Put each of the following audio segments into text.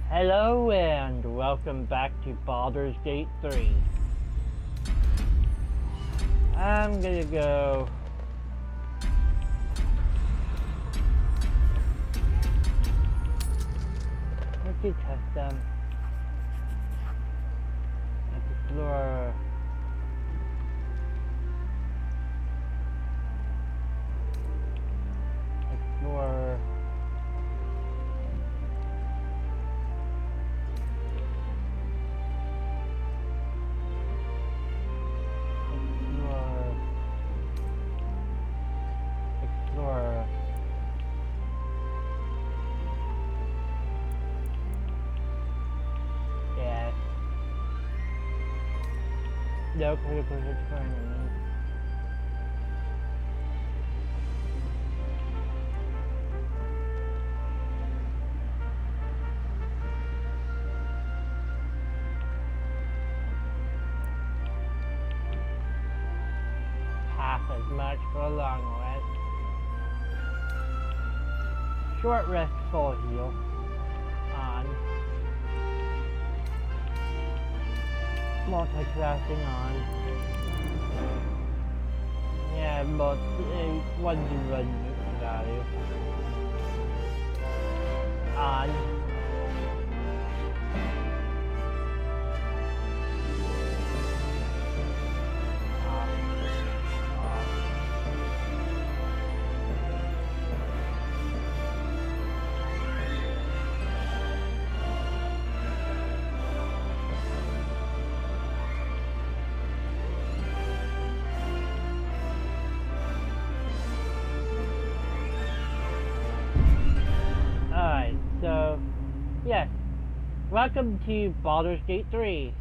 Hello and welcome back to Baldur's Gate 3. I'm gonna go... Let's do custom. Explore... Explore... Yeah. No critical hits for enemies. Half as much for a long rest. Short rest, full heal. On. Multi-classing on. Yeah, but one do run value. On. Alright, so, yes, welcome to Baldur's Gate 3.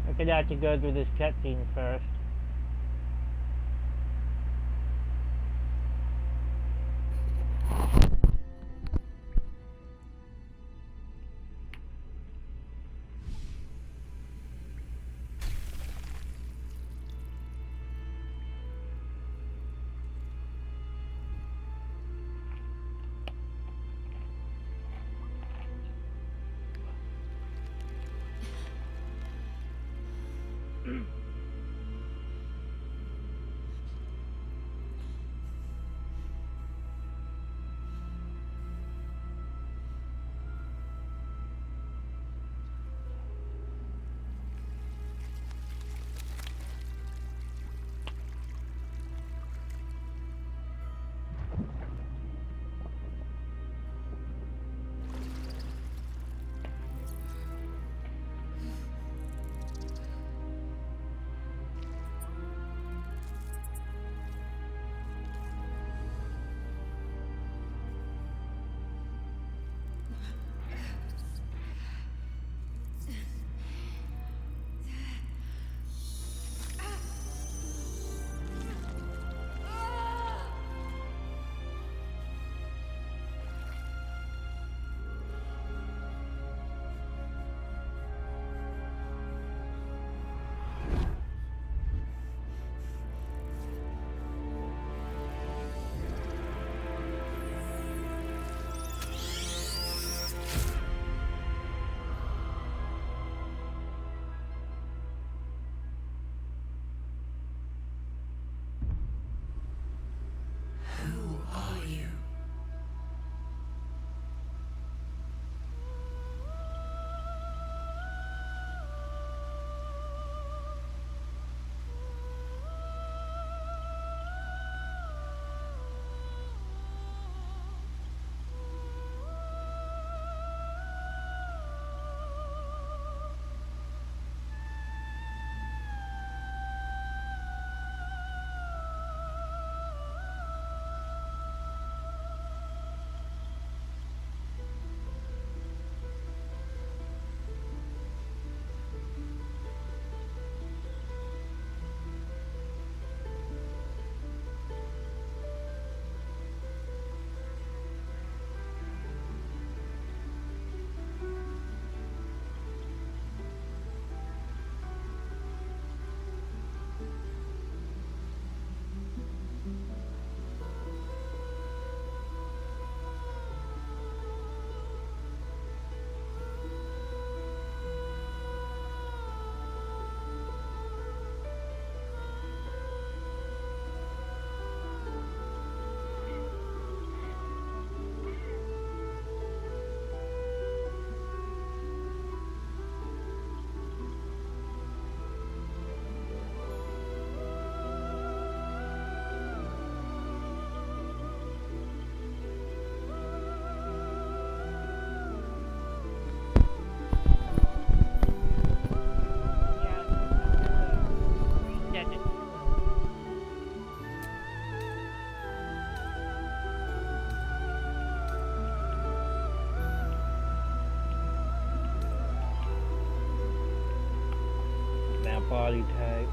We're gonna have to go through this cutscene first. body type.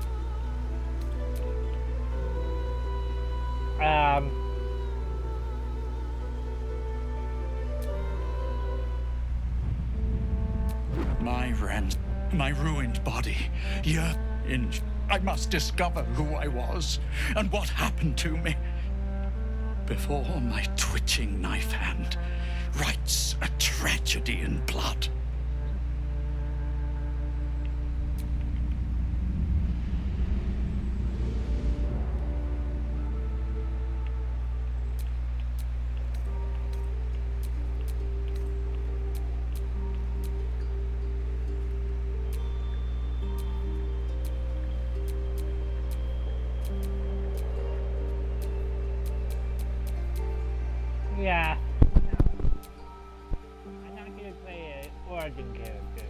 My friend, my ruined body, here in... I must discover who I was and what happened to me before my twitching knife hand writes a tragedy in blood. Yeah. I'm not gonna play an origin character.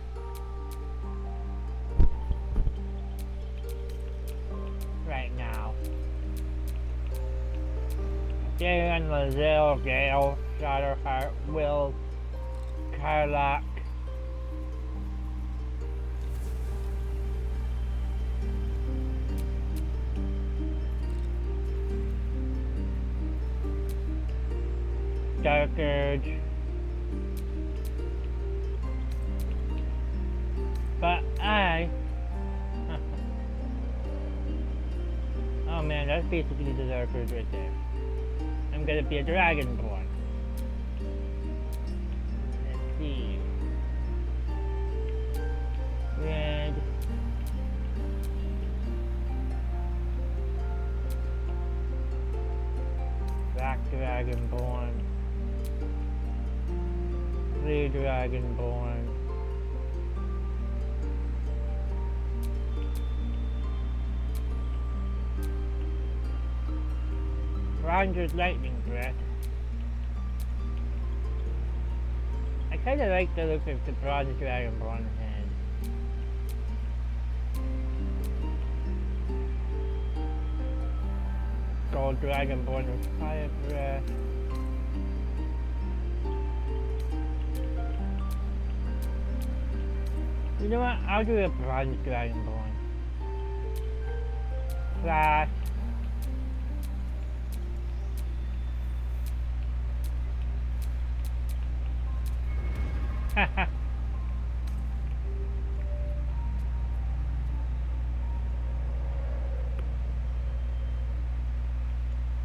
Right now. Darren, Lazelle, Gale, Shadowheart, Will, Karlach. Dark Urge. But oh man, that's basically the Dark Urge right there. I'm gonna be a Dragonborn. Let's see. Red. Black Dragonborn. Blue Dragonborn. Ranger's Lightning Breath. I kinda like the look of the Bronze Dragonborn head. Gold Dragonborn with Fire Breath. You know what? I'll do a Bronze Dragonborn. Flash.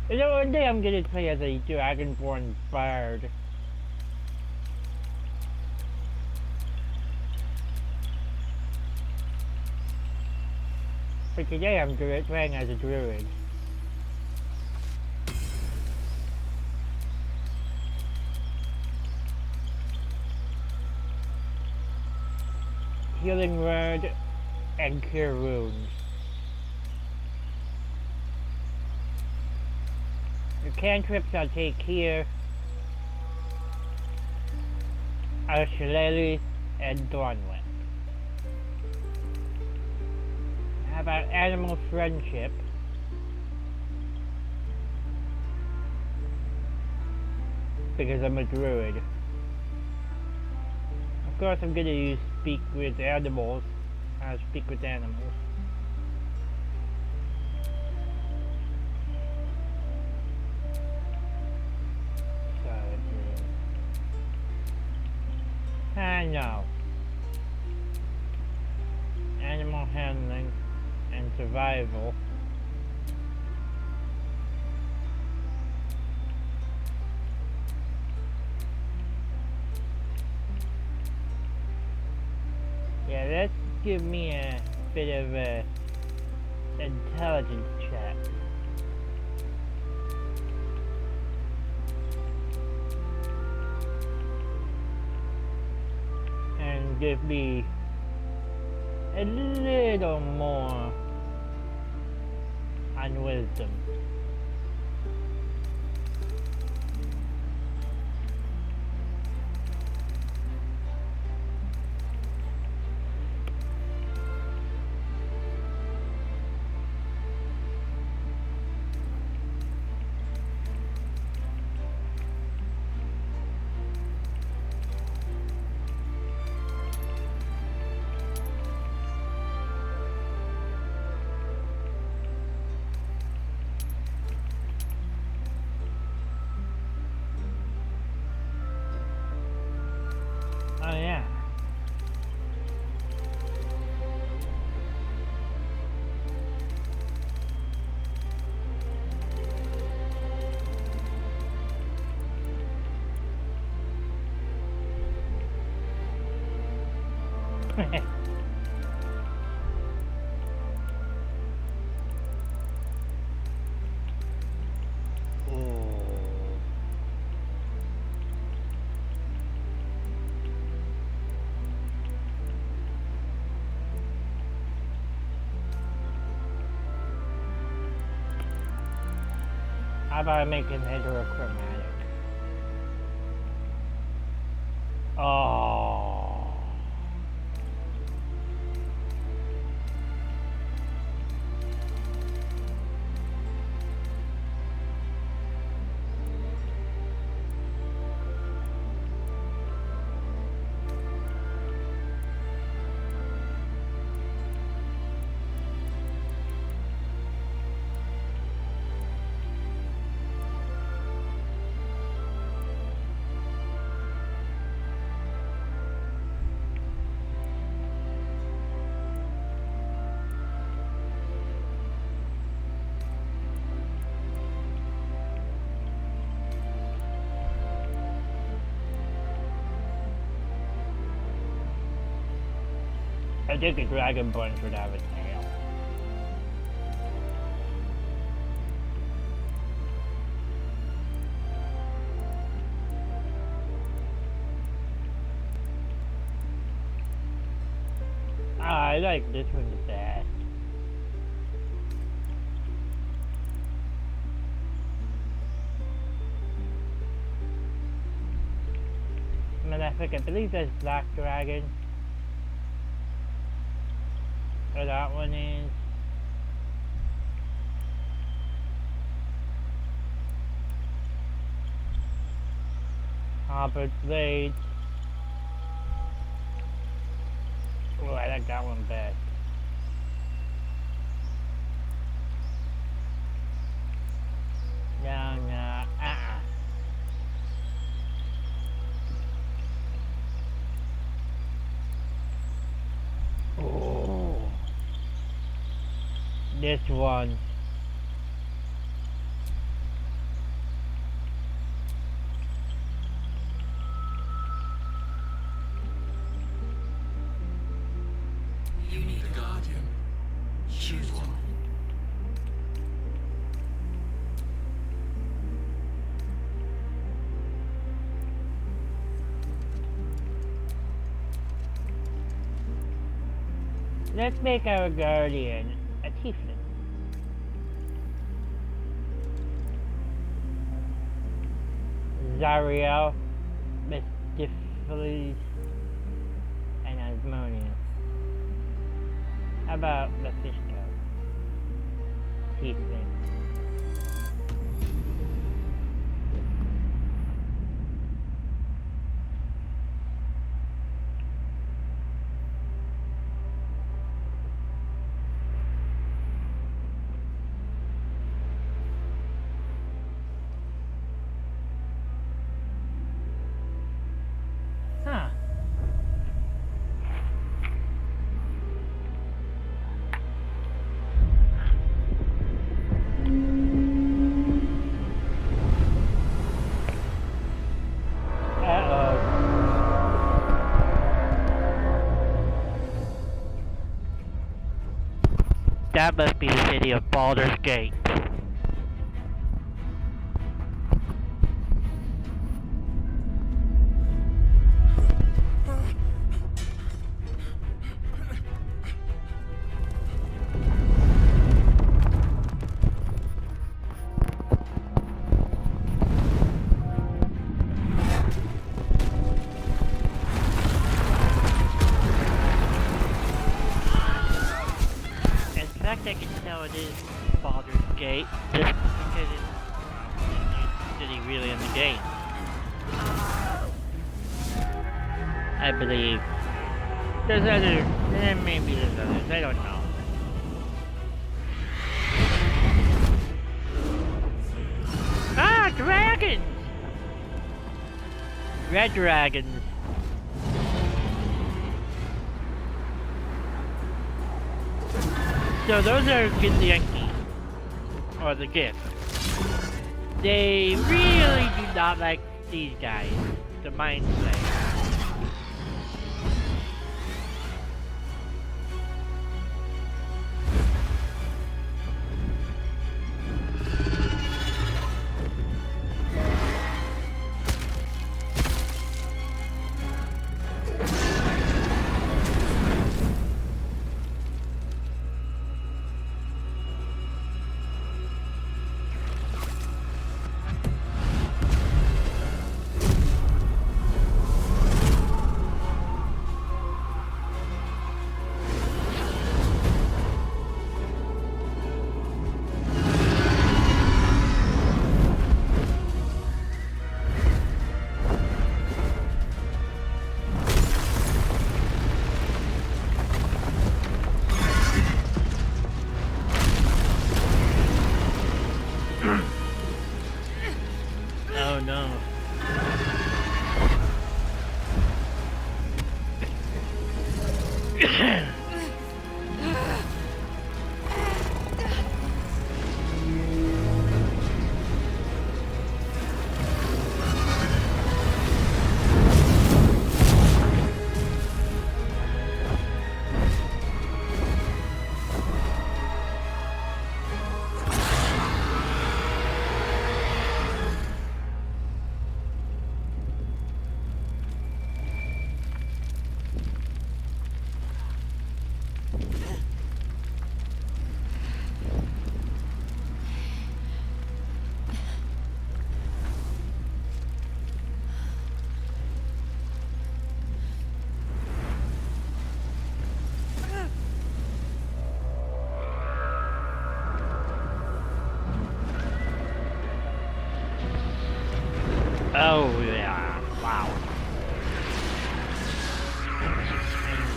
You know, one day I'm gonna play as a Dragonborn Bard. But today I'm playing as a druid. Healing Word and Cure Wounds. The cantrips I'll take here are Shillelagh and Thornwhip. How about Animal Friendship? Because I'm a druid. Of course I'm gonna use Speak with Animals. Speak with Animals. I know. Animal handling and survival. Yeah, let's give me a bit of a intelligence check. And give me a little more on wisdom. How about I make him heterochromatic? Oh. I think a dragon bunch would have a tail. I like this one the best. Malefic, I believe that's Black Dragon. Or that one is. Hopper Blade. Oh, I like that one best. No, Oh. This one. You need a guardian. Choose one. Let's make our guardian a tiefling. Zariel, Mystifles, and Asmodeus. How about Mephisto? Tiefling. Huh. That must be the city of Baldur's Gate. I can tell it is Baldur's Gate, just because it's the city really in the game. I believe. There's others, maybe there's others, I don't know. Ah, dragons! Red dragons. So those are Githyanki, or the Gith. They really do not like these guys, the Mind Flayers.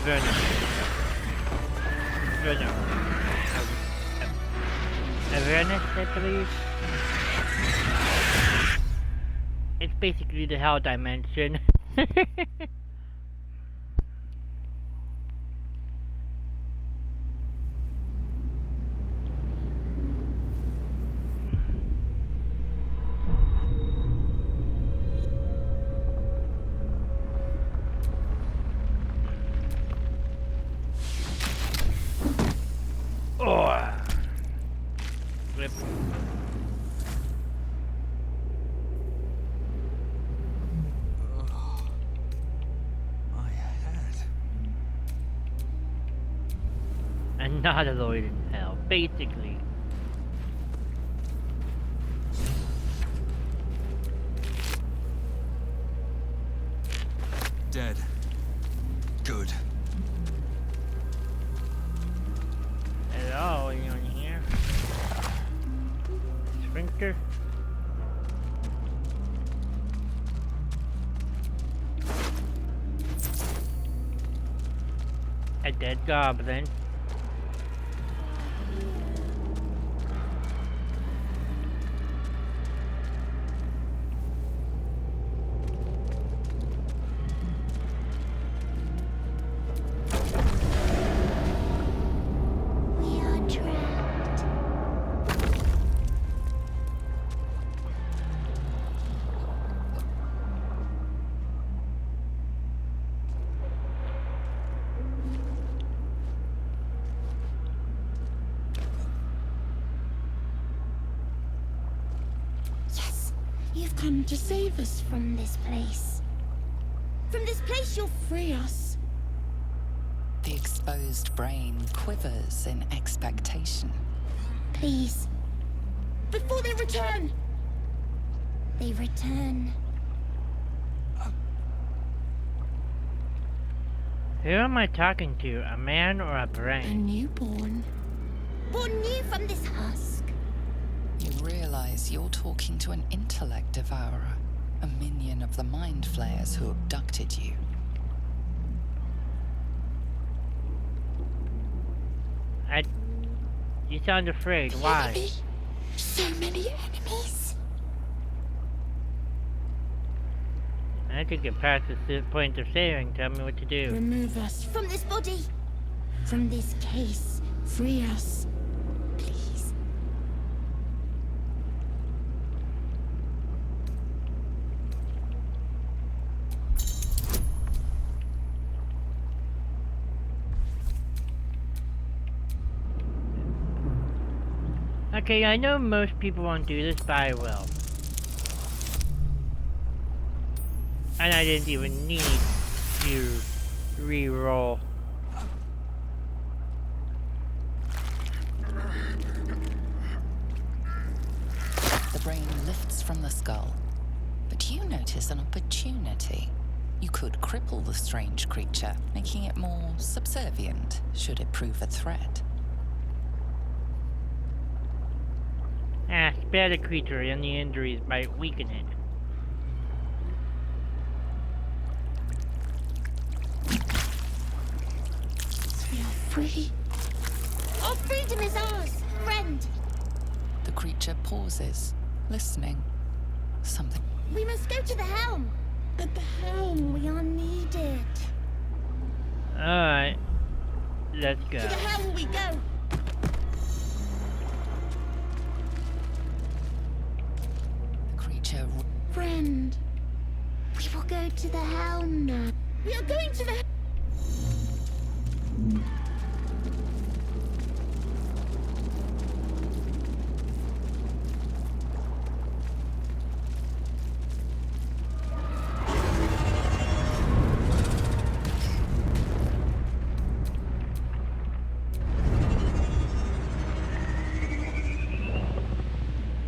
Avernus. No. Avernus, I believe. It's basically the hell dimension. Flip. My head. Another Lloyd in hell, basically. Dead. Good. Hello, anyone here? Sphincter? A dead goblin. We are trapped. Yes, you've come to save us from this place. From this place you'll free us. The exposed brain quivers in expectation. Please. Before they return. They return. Who am I talking to? A man or a A brain? newborn. Born new from this husk. You realize you're talking to an intellect devourer, a minion of the mind flayers who abducted you. You sound afraid. Why? Enemy. So many enemies. I could get past this point of saving. Tell me what to do. Remove us from this body. From this case. Free us. Please. Okay, I know most people won't do this, but I will. And I didn't even need to re-roll. The brain lifts from the skull, but you notice an opportunity. You could cripple the strange creature, making it more subservient, should it prove a threat. Spare the creature and the injuries might weaken it. We are free. Our freedom is ours, friend. The creature pauses, listening. Something. We must go to the helm. At the helm, we are needed. Alright. Let's go. To the helm we go. The creature. Friend. We will go to the helm now. We are going to the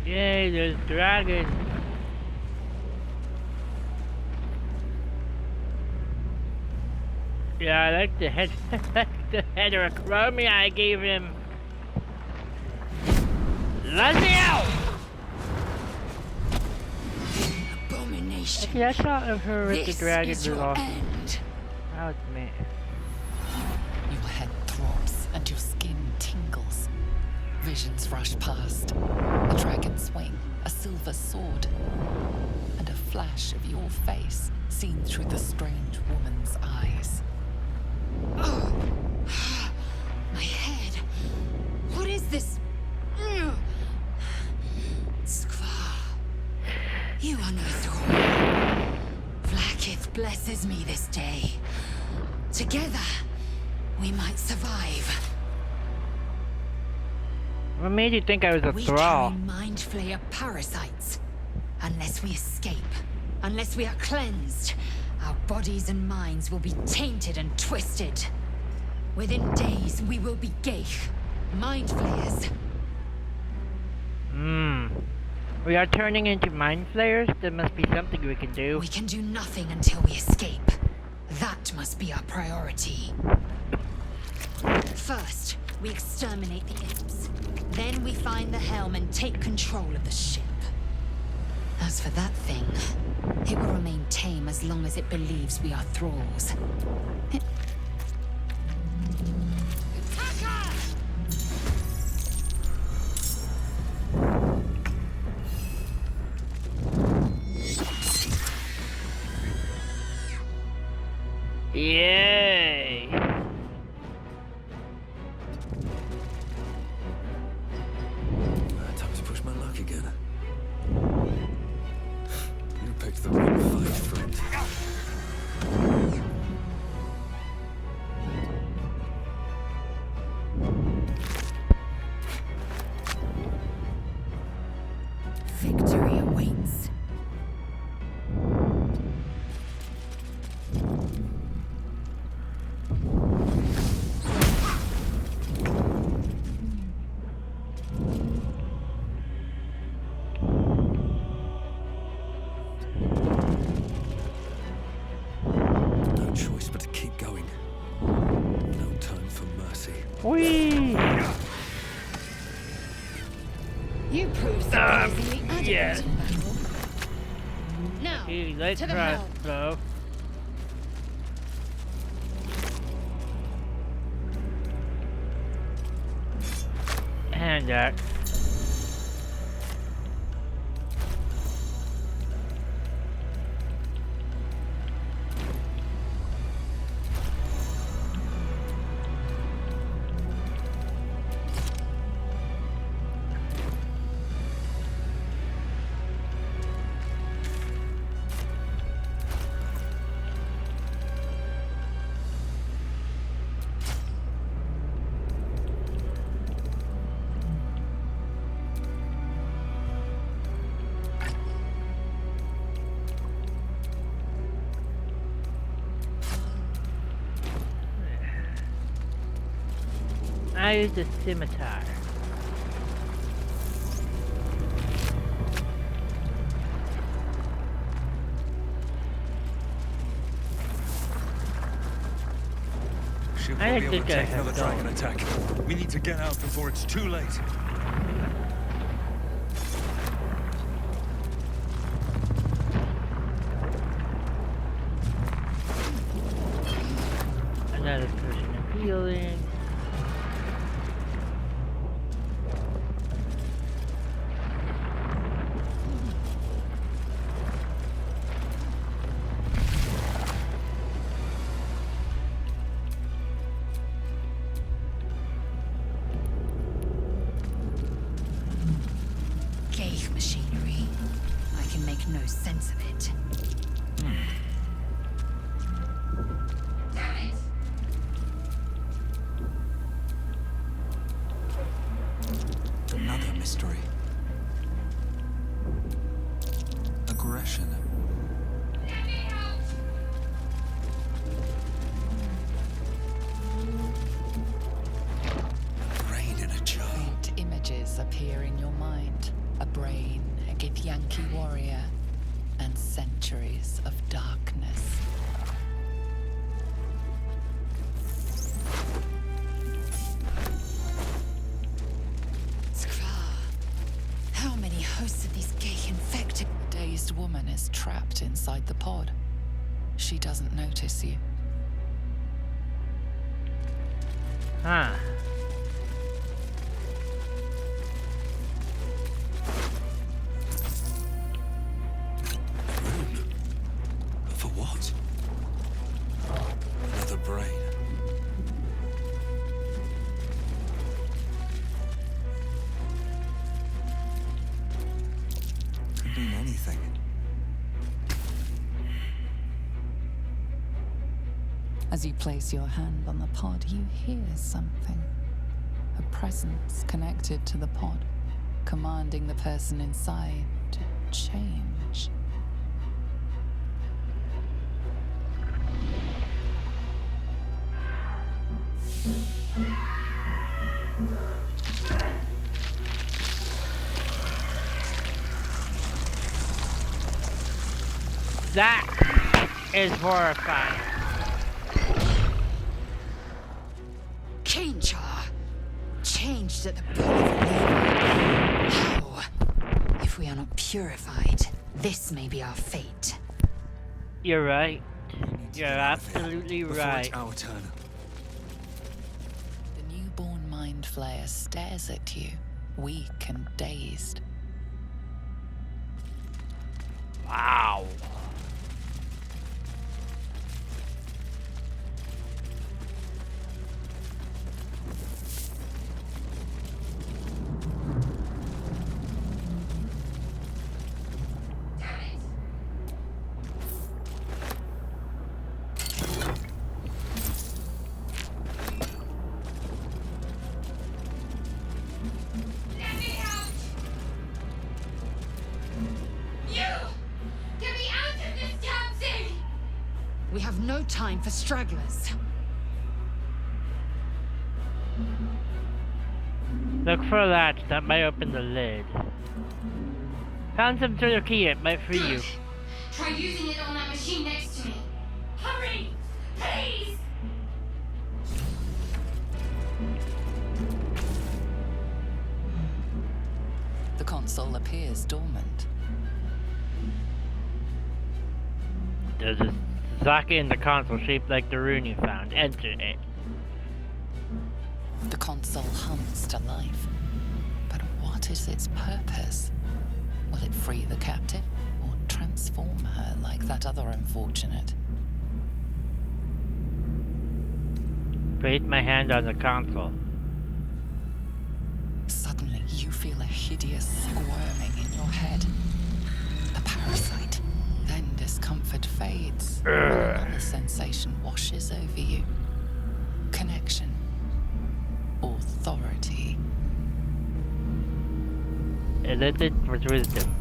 Yay, there's dragons. Yeah, I like the head, the heterochromia I gave him. Let me out! abomination. Actually, I thought of her with the This dragon is your was awesome. end. That was me. Your head throbs and your skin tingles. Visions rush past. A dragon's wing, a silver sword, and a flash of your face seen through the strange woman's eyes. Oh, my head. What is this? Skvar, you are no thrall. Vlaakith blesses me this day. Together, we might survive. What made you think I was a We thrall? carry mind flayer parasites. Unless we escape, unless we are cleansed, our bodies and minds will be tainted and twisted. Within days, we will be Geich, mind flayers. We are turning into mind flayers? There must be something we can do. We can do nothing until we escape. That must be our priority. First, we exterminate the imps. Then we find the helm and take control of the ship. As for that thing, it will remain tame as long as it believes we are thralls. Yay! Time to push my luck again. You picked the wrong fight, friend. Victory awaits. No choice but to keep going. No time for mercy. Whee! You prove surprisingly adequate yes. in battle. Now, Hey, let's to the try, helm. bro. And that. I used a scimitar. Ship I will be able think to I take have another gone. dragon attack. We need to get out before it's too late. Another person of healing. Geich machinery. I can make no sense of it. Another mystery. Aggression. Brain in a jar. Faint images appear in your mind. A brain, a Githyanki warrior, and centuries of darkness. Skvar. How many hosts of these Geich infected? The dazed woman is trapped inside the pod. She doesn't notice you. Huh. Rune? But for what? Another brain. Could mean anything. As you place your hand on the pod, you hear something. A presence connected to the pod, commanding the person inside to change. That is horrifying. Kinchar, changed at the pull of a lever. How? If we are not purified, this may be our fate. You're right. We need to You're get out of here absolutely before right. It's our turn. The newborn mind flayer stares at you, weak and dazed. Wow. Let me out! You! Get me out of this damn thing! We have no time for stragglers. Look for that. That might open the lid. Found some sort of key. It might free you. Good. Try using it on that machine next to me. Hurry! Please! The console appears dormant. There's a socket in the console shaped like the rune you found. Enter it. The console hums to life. But what is its purpose? Will it free the captive or transform her like that other unfortunate? Place my hand on the console. Suddenly, you feel a hideous squirming in your head. The parasite. Then discomfort fades. Another sensation washes over you. Connection. Authority. Elicit with wisdom.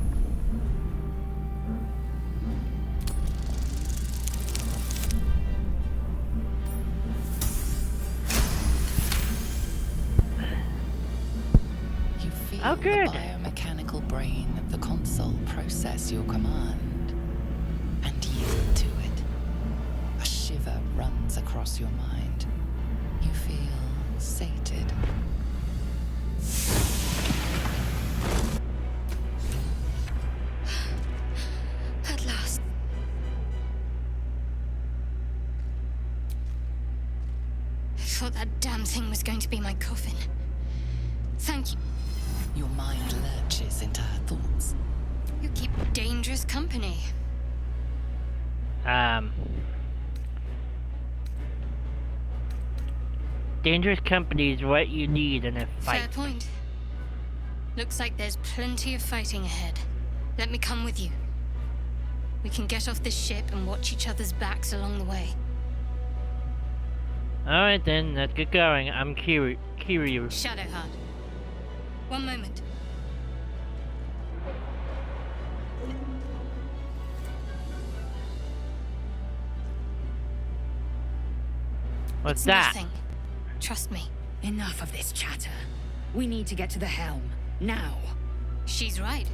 You feel Oh, good. the biomechanical brain of the console process your command and yield to it. A shiver runs across your mind. You feel sated. At last. I thought that damn thing was going to be my coffin. Thank you. Your mind lurches into her thoughts. You keep dangerous company. Dangerous company is what you need in a Fair fight. point. Looks like there's plenty of fighting ahead. Let me come with you. We can get off this ship and watch each other's backs along the way. Alright then, let's get going. I'm Kiryu. Shadowheart. One moment. What's It's that? nothing. Trust me. Enough of this chatter. We need to get to the helm. Now. She's right.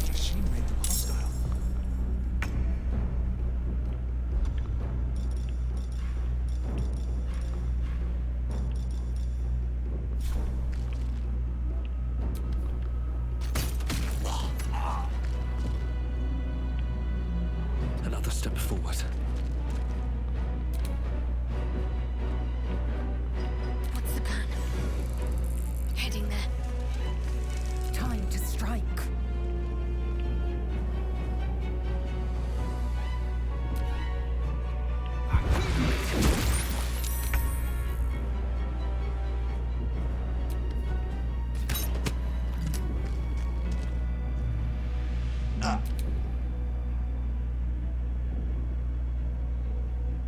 Machinery hostile. another step forward. What's the plan? Heading there. Time to strike.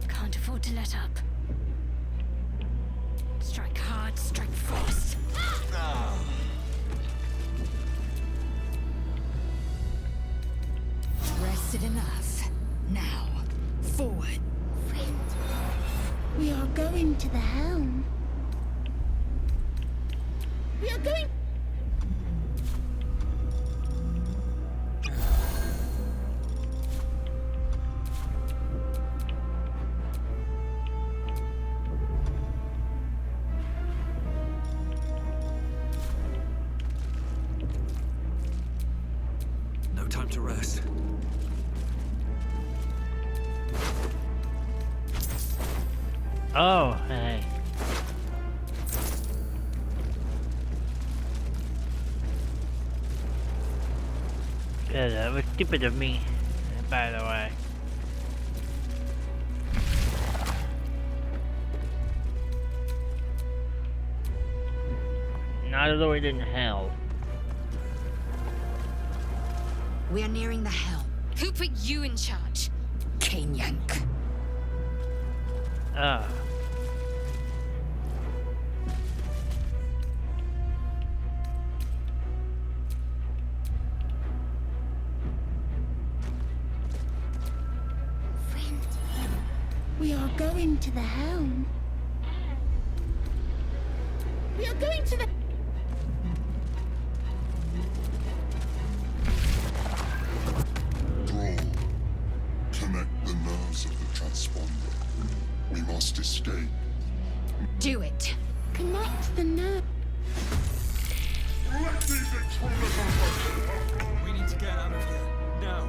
Can't afford to let up. Strike hard, strike fast. Rested enough. Now, forward. Friend, we are going to the helm. We are going. No time to rest. Oh, hey. Yeah, that was stupid of me, by the way. Not lowered in hell. We are nearing the helm. Who put you in charge? Cane Yank. Ah. Friend, we are going to the helm. We are going to the. Brawl. Connect the nerves of the transponder. We must escape. Do it. Connect the nerve. Let these intruders away! We need to get out of here. Now.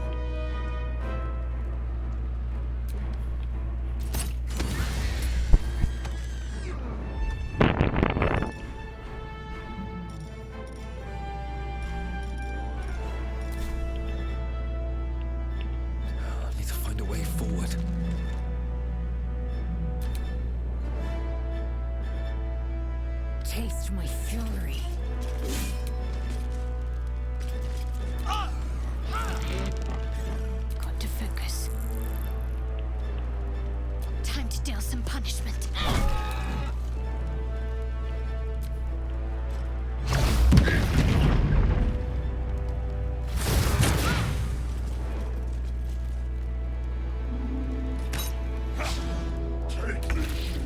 I need to find a way forward. Taste my fury. Got to focus. Time to deal some punishment. Take this!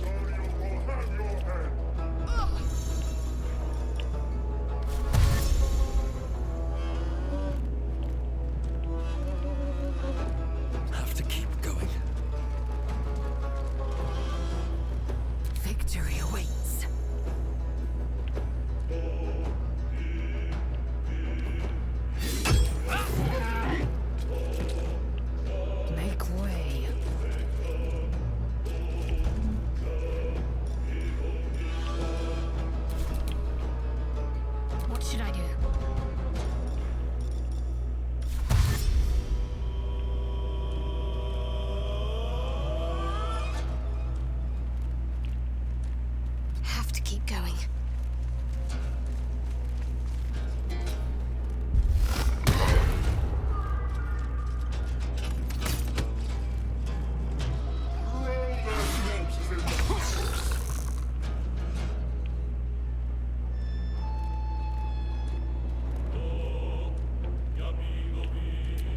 Or will have your head! Have to keep going. Victory awaits. Make way. What should I do? Have to keep going.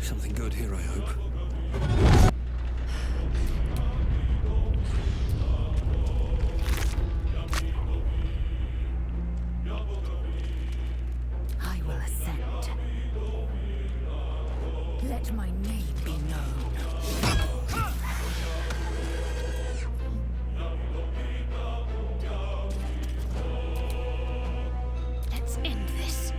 Something good here, I hope. I will ascend. Let my name be known. Let's end this.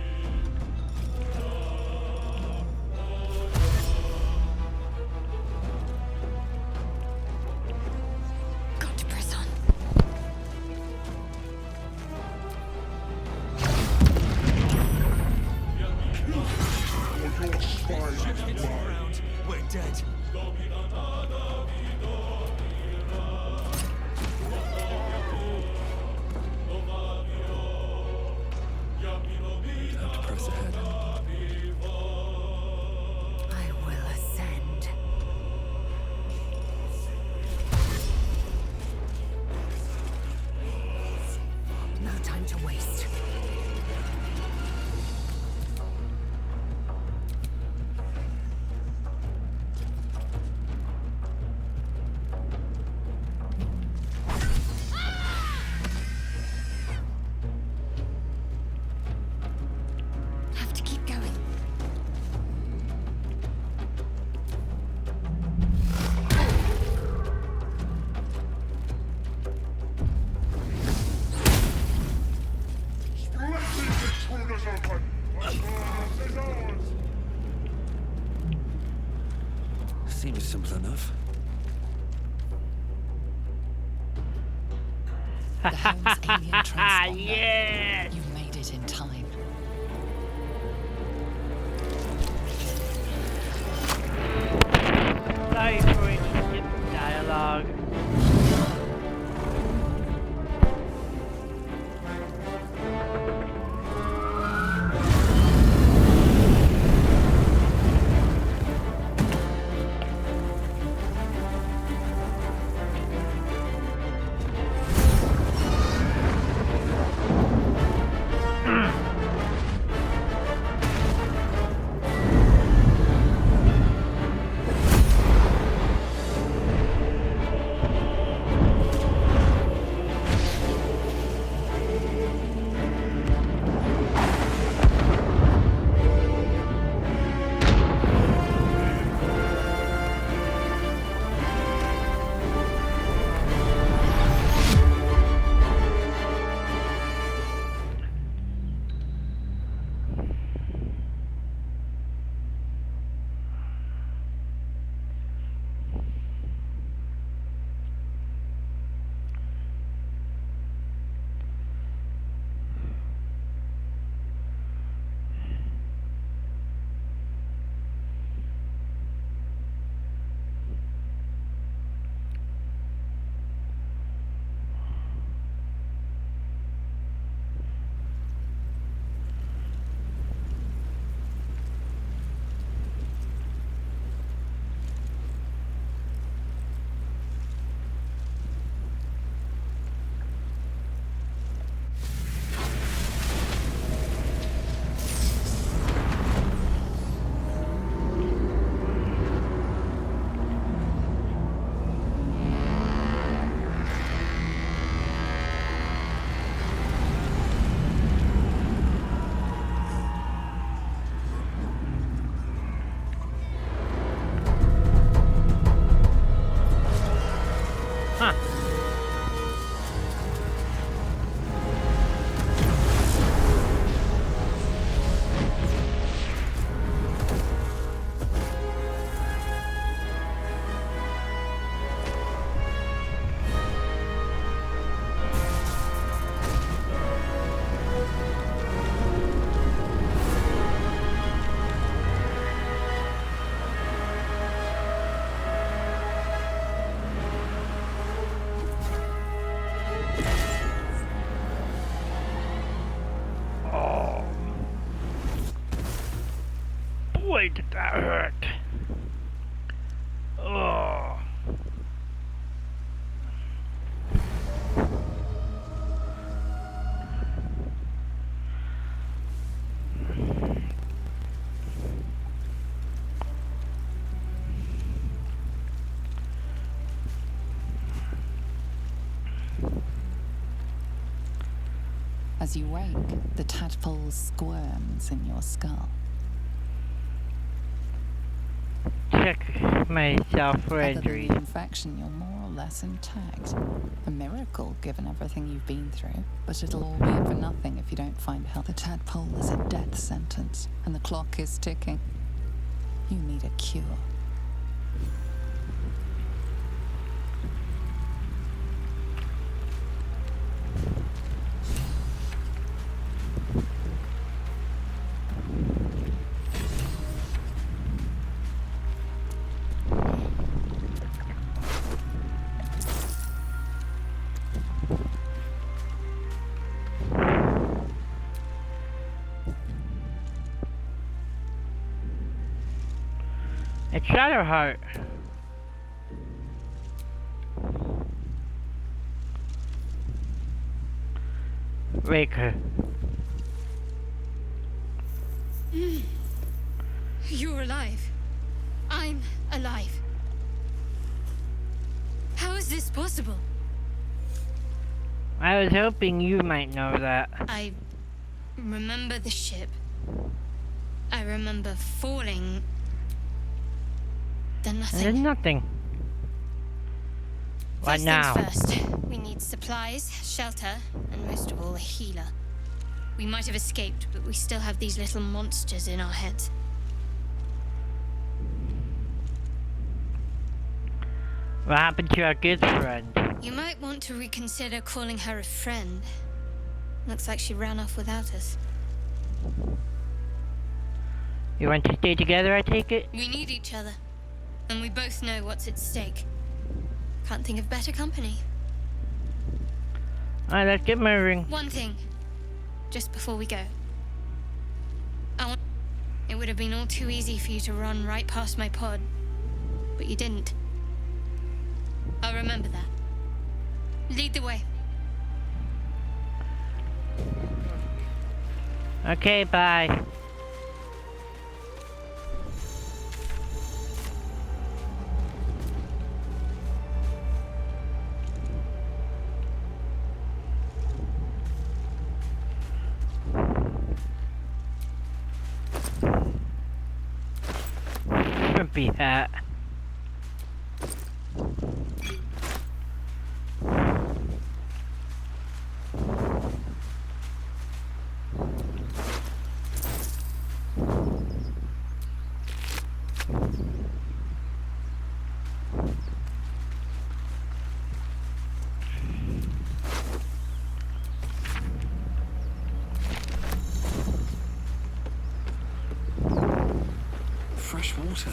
dead. Time to press ahead. I will ascend. No time to waste. Have to keep going. Seems simple enough. The helm's alien transponder. Yes! You've made it in time. Sorry for interesting dialogue. Boy, did that hurt. Oh. As you wake, the tadpole squirms in your skull. Check myself for Other than injuries. the infection, you're more or less intact. A miracle, given everything you've been through. But it'll all be for nothing if you don't find help. The tadpole is a death sentence, and the clock is ticking. You need a cure. It's Shadowheart. Raker. You're alive. I'm alive. How is this possible? I was hoping you might know that. I remember the ship. I remember falling. Then There's nothing. nothing. What First now? things first. We need supplies, shelter, and most of all, a healer. We might have escaped, but we still have these little monsters in our heads. What happened to our good friend? You might want to reconsider calling her a friend. Looks like she ran off without us. You want to stay together, I take it? We need each other, and we both know what's at stake. Can't think of better company. Alright, let's get moving. One thing, just before we go. It would have been all too easy for you to run right past my pod, but you didn't. I'll remember that. Lead the way. Okay, bye. Be hat. Fresh water.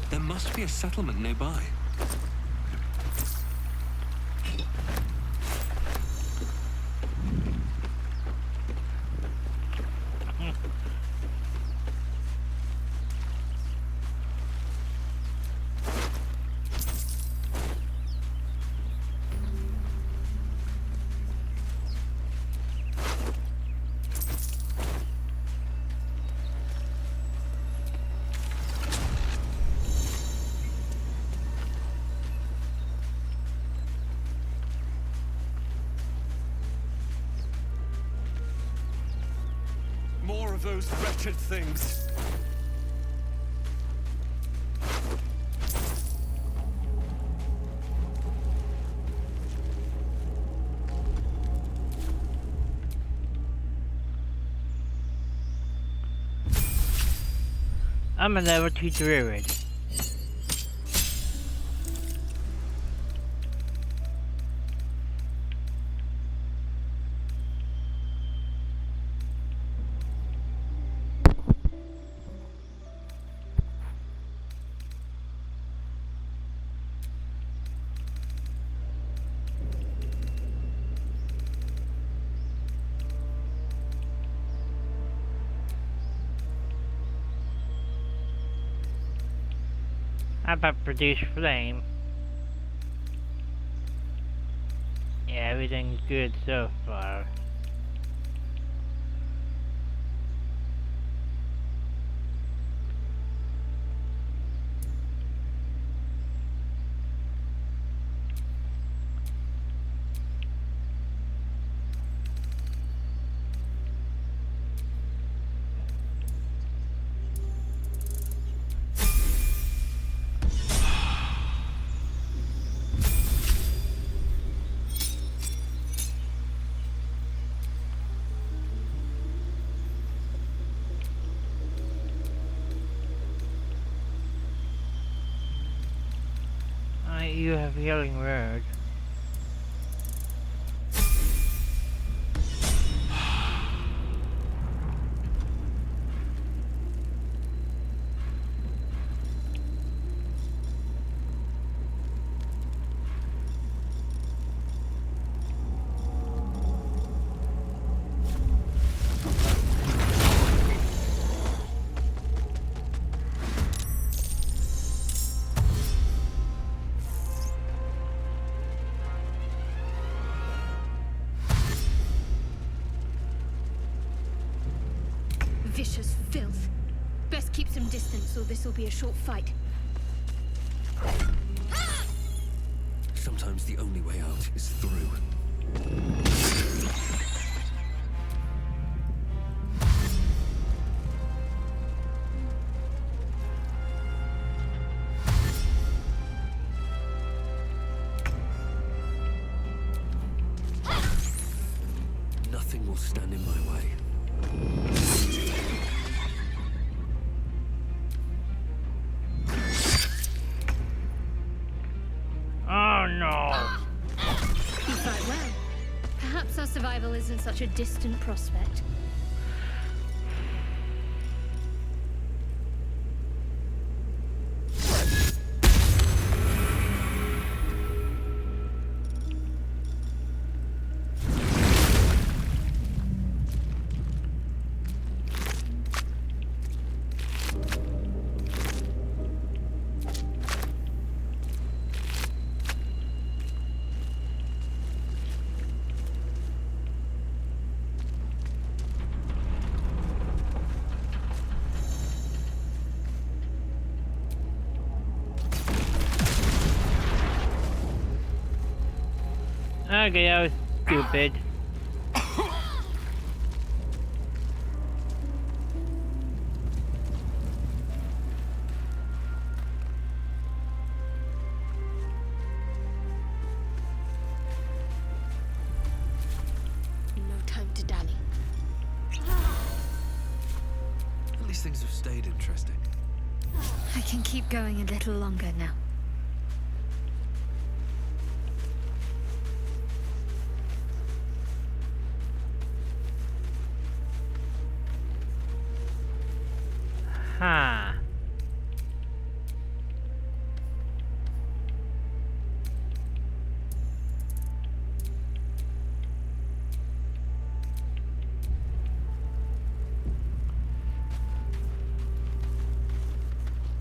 There must be a settlement nearby. More of those wretched things. I'm a level 2 druid. How about produce flame? Yeah, everything's good so far. You have healing word. vicious filth. Best keep some distance, or this'll be a short fight. Sometimes the only way out is through. Nothing will stand in my way. Oh no! You fight well. Perhaps our survival isn't such a distant prospect. Okay, that was stupid. No time to dally. At least things have stayed interesting. I can keep going a little longer now. Huh.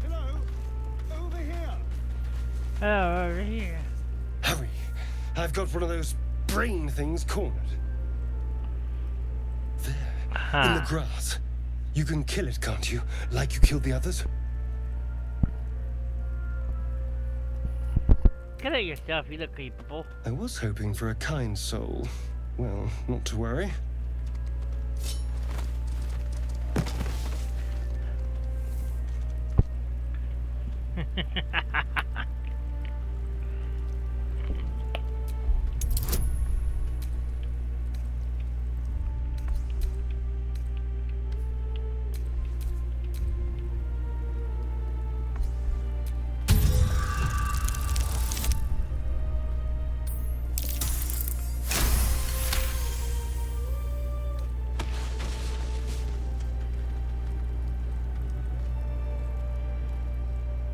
Hello? Over here! Oh, over here. Hurry! I've got one of those brain things cornered. There, in the grass. You can kill it, can't you? Like you killed the others? Kill it yourself, you look capable. I was hoping for a kind soul. Well, not to worry.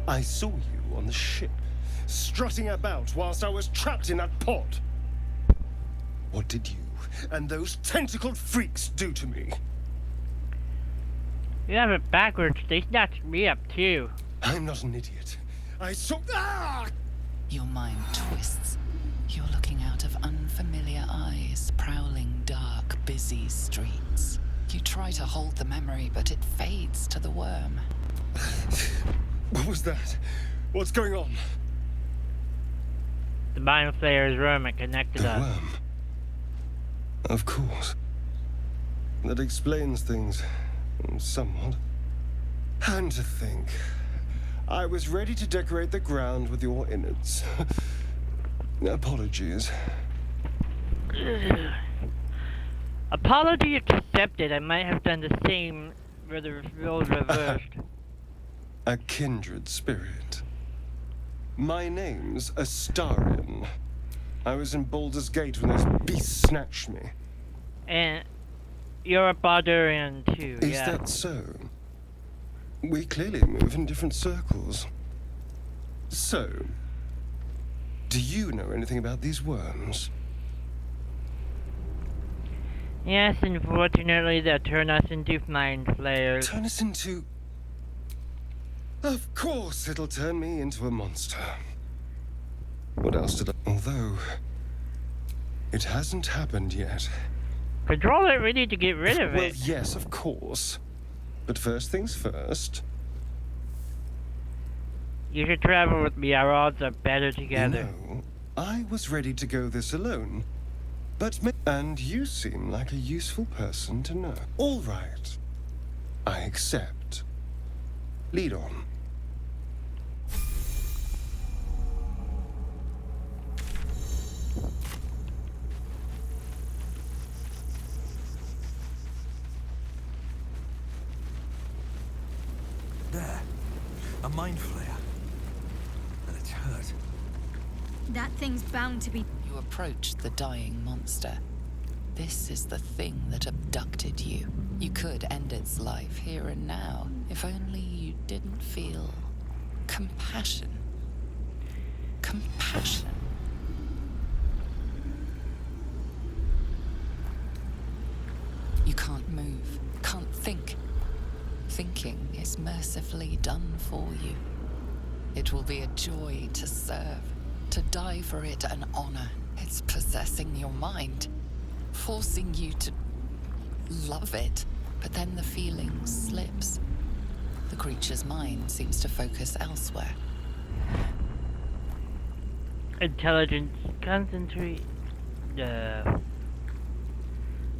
I saw you on the ship, strutting about whilst I was trapped in that pod. What did you and those tentacled freaks do to me? You have it backwards. They snatched me up too. I'm not an idiot. I saw. Ah! Your mind twists. You're looking out of unfamiliar eyes, prowling dark, busy streets. You try to hold the memory, but it fades to the worm. What was that? What's going on? The Mind Flayer's room it connected The us. worm. Of course. That explains things. Somewhat. And to think, I was ready to decorate the ground with your innards. Apologies. Apology accepted. I might have done the same for the roles reversed. A kindred spirit. My name's Astarion. I was in Baldur's Gate when those beasts snatched me. And you're a Baldurian too, Is yeah. that so? We clearly move in different circles. So, do you know anything about these worms? Yes, unfortunately they'll turn us into Mind Flayers. Turn us into... Of course it'll turn me into a monster. What else did I... Although... It hasn't happened yet. Control it, we need to get rid of Well, it. yes, of course. But first things first. You should travel with me. Our odds are better together. No, I was ready to go this alone. And you seem like a useful person to know. All right. I accept. Lead on. There. A mind flare. And it's hurt. That thing's bound to be. You approach the dying monster. This is the thing that abducted you. You could end its life here and now, if only you didn't feel compassion. Compassion. You can't move, can't think. Thinking is mercifully done for you. It will be a joy to serve, to die for it an honor. It's possessing your mind, forcing you to love it, but then the feeling slips. The creature's mind seems to focus elsewhere. Intelligence, concentrate.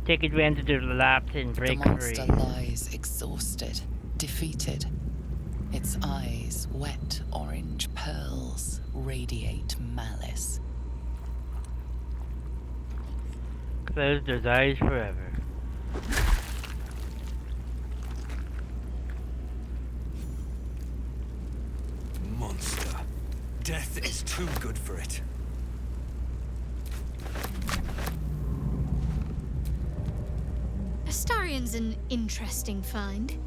Take advantage of the lapse and break The monster free. lies exhausted, defeated. Its eyes, wet orange pearls, radiate malice. Close those eyes forever. Monster. Death is too good for it. Astarion's an interesting find.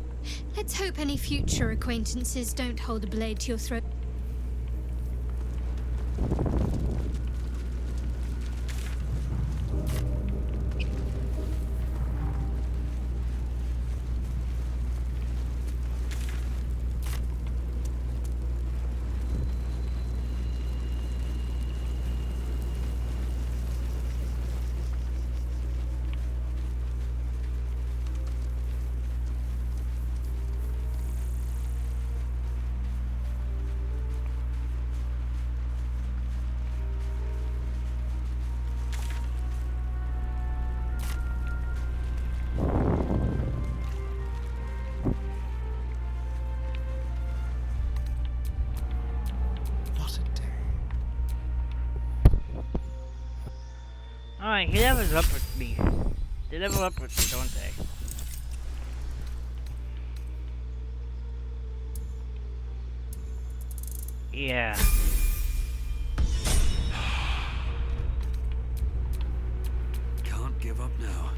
Let's hope any future acquaintances don't hold a blade to your throat. Alright, he levels up with me. They level up with me, don't they? Yeah. Can't give up now.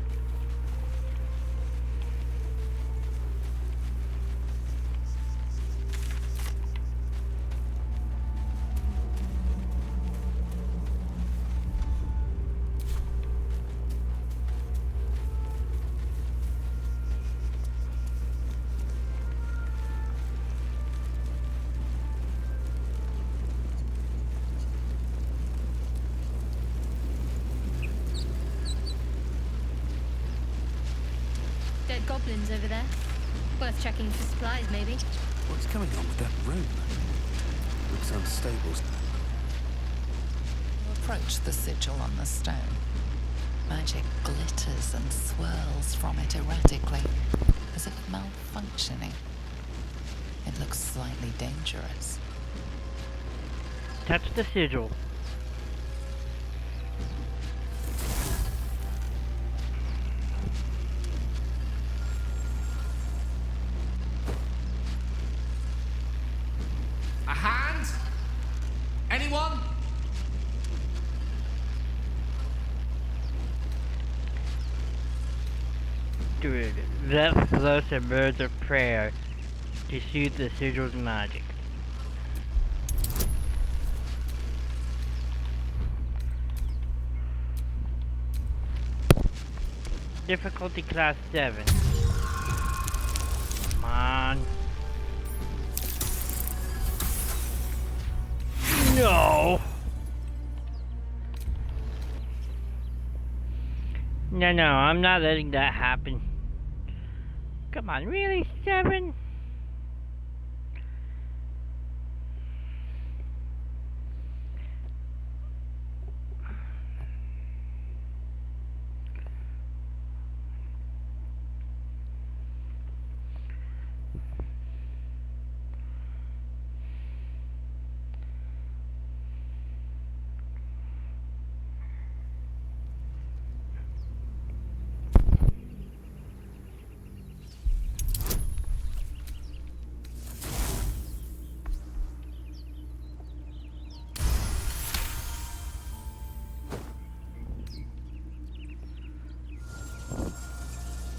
Dead goblins over there. Worth checking for supplies, maybe. What's going on with that room? Looks unstable. You approach the sigil on the stone. Magic glitters and swirls from it erratically, as if malfunctioning. It looks slightly dangerous. Touch the sigil. A hand? Anyone? Dude, that flows a birds of prayer to soothe the sigil's magic. Difficulty class 7. Come on. No! No, I'm not letting that happen. Come on, really? 7.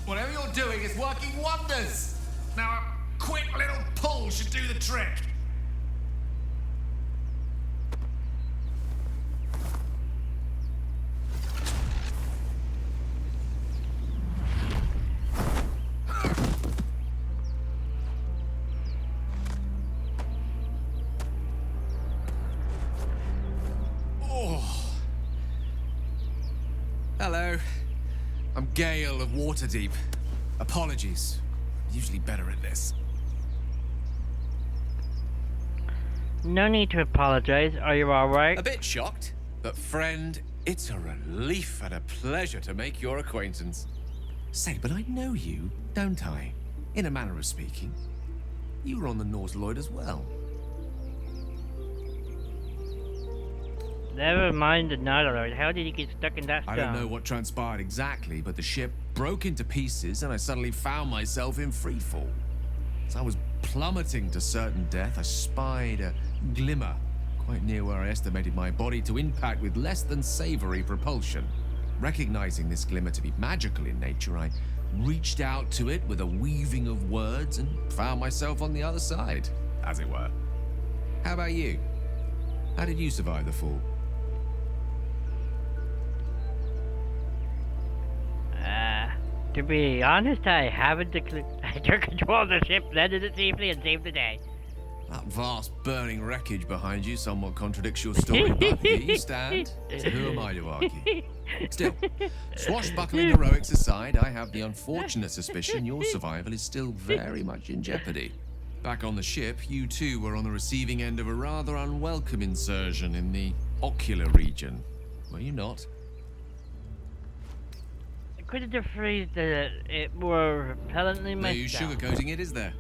Whatever you're doing is working wonders. Now a quick little pull should do the trick. Hello. I'm Gale of Waterdeep. Apologies. Usually better at this. No need to apologize. Are you alright? A bit shocked, but friend, it's a relief and a pleasure to make your acquaintance. Say, but I know you, don't I? In a manner of speaking. You were on the Nautiloid as well. Never mind the Nautiloid. How did you get stuck in that stone? I don't know what transpired exactly, but the ship broke into pieces and I suddenly found myself in freefall. As I was plummeting to certain death, I spied a glimmer quite near where I estimated my body to impact with less than savory propulsion. Recognizing this glimmer to be magical in nature, I reached out to it with a weaving of words and found myself on the other side, as it were. How about you? How did you survive the fall? To be honest, I haven't I took control of the ship, landed it safely, and saved the day. That vast burning wreckage behind you somewhat contradicts your story, but here you stand. So who am I to argue? Still, swashbuckling heroics aside, I have the unfortunate suspicion your survival is still very much in jeopardy. Back on the ship, you too were on the receiving end of a rather unwelcome insertion in the ocular region, were you not? Couldn't have phrased it more repellently No myself. use sugarcoating it, is there?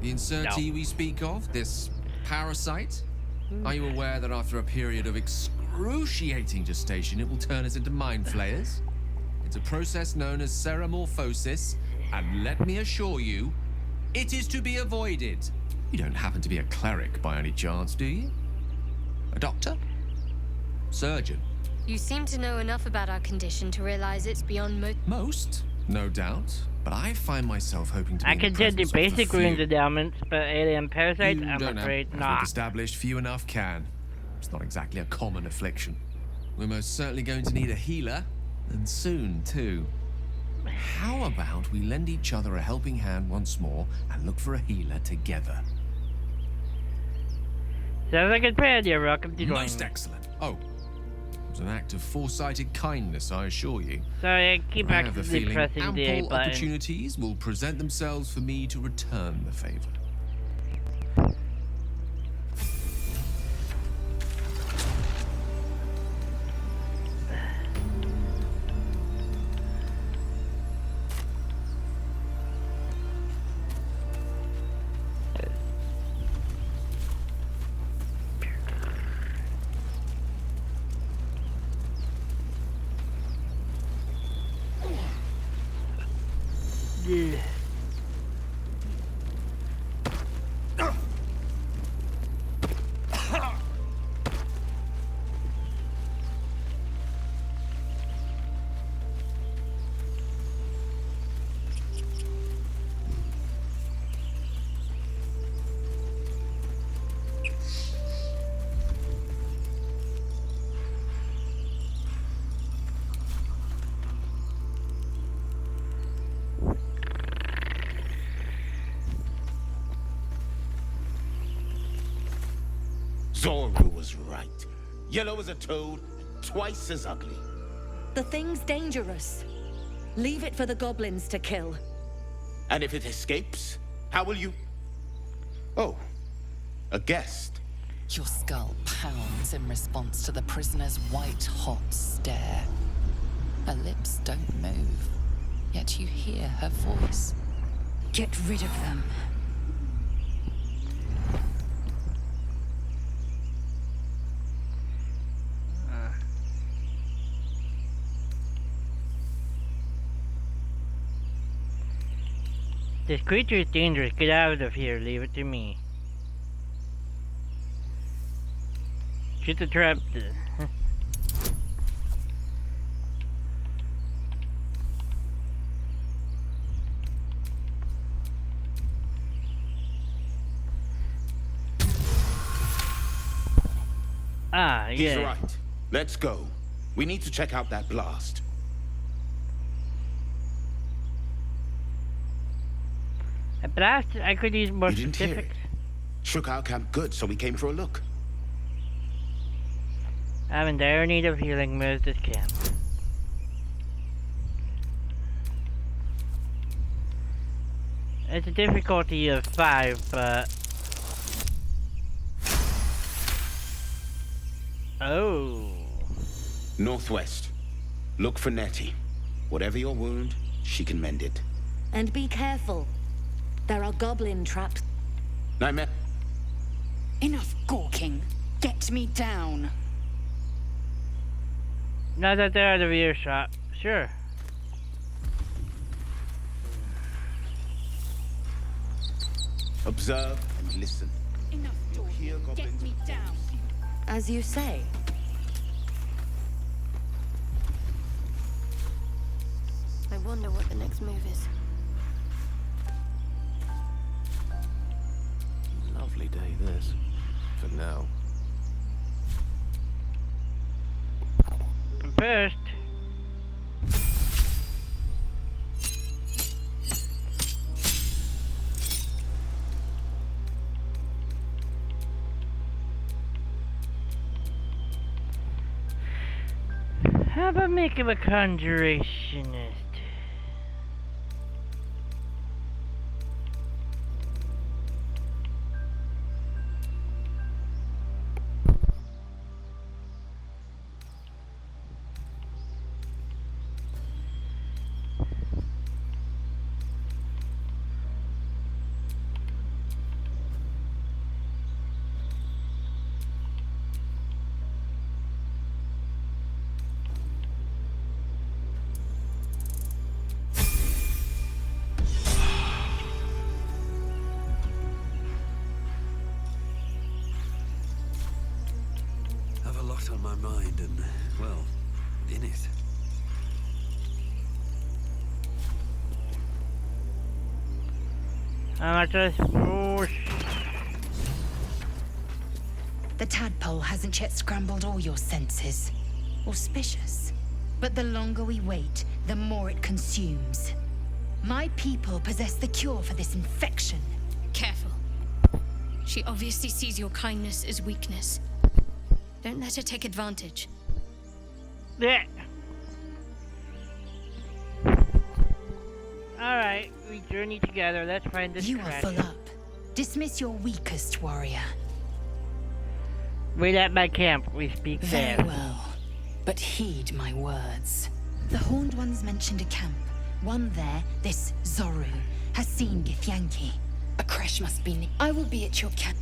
The insertee we speak of, this parasite, are you aware that after a period of excruciating gestation, it will turn us into mind flayers? It's a process known as ceramorphosis, and let me assure you, it is to be avoided. You don't happen to be a cleric by any chance, do you? A doctor? Surgeon? You seem to know enough about our condition to realize it's beyond Most, no doubt. But I find myself hoping to be I in the can tell the presence of basic few. wounds endowments, but alien parasites, You I'm don't afraid have, as not. we've established, few enough can. It's not exactly a common affliction. We're most certainly going to need a healer, and soon, too. How about we lend each other a helping hand once more and look for a healer together? Sounds like a plan. You're welcome to join Most me. excellent. Oh, it was an act of foresighted kindness, I assure you. Sorry, I keep I have a accidentally feeling pressing the A ample button. opportunities will present themselves for me to return the favor. Yeah. Zoru was right. Yellow as a toad, twice as ugly. The thing's dangerous. Leave it for the goblins to kill. And if it escapes, how will you... Oh, a guest. Your skull pounds in response to the prisoner's white-hot stare. Her lips don't move, yet you hear her voice. Get rid of them. This creature is dangerous. Get out of here. Leave it to me. Shoot the trap. Ah, yeah. He's right. Let's go. We need to check out that blast. A blast? I could use more You didn't hear it. specifics. Shook our camp good, so we came for a look. I'm in dire need of healing. Where's this camp? It's a difficulty of 5, but... Oh. Northwest. Look for Nettie. Whatever your wound, she can mend it. And be careful. There are goblin traps. Nightmare. Enough gawking. Get me down. Now that they're out of earshot, sure. Observe and listen. Enough You'll hear talking. Get goblins. me down. As you say. I wonder what the next move is. Lovely day, this. For now. But first... how about make him a conjurationist? Have a lot on my mind and, well, in it. How much is... Oh, The tadpole hasn't yet scrambled all your senses. Auspicious. But the longer we wait, the more it consumes. My people possess the cure for this infection. Careful. She obviously sees your kindness as weakness. Don't let her take advantage. yeah. Alright, we journey together. Let's find this You are trash. full up. Dismiss your weakest warrior. Wait at my camp. We speak Very there. well. But heed my words. The Horned Ones mentioned a camp. One there, this Zoru, has seen Githyanki. A crash must be I will be at your camp.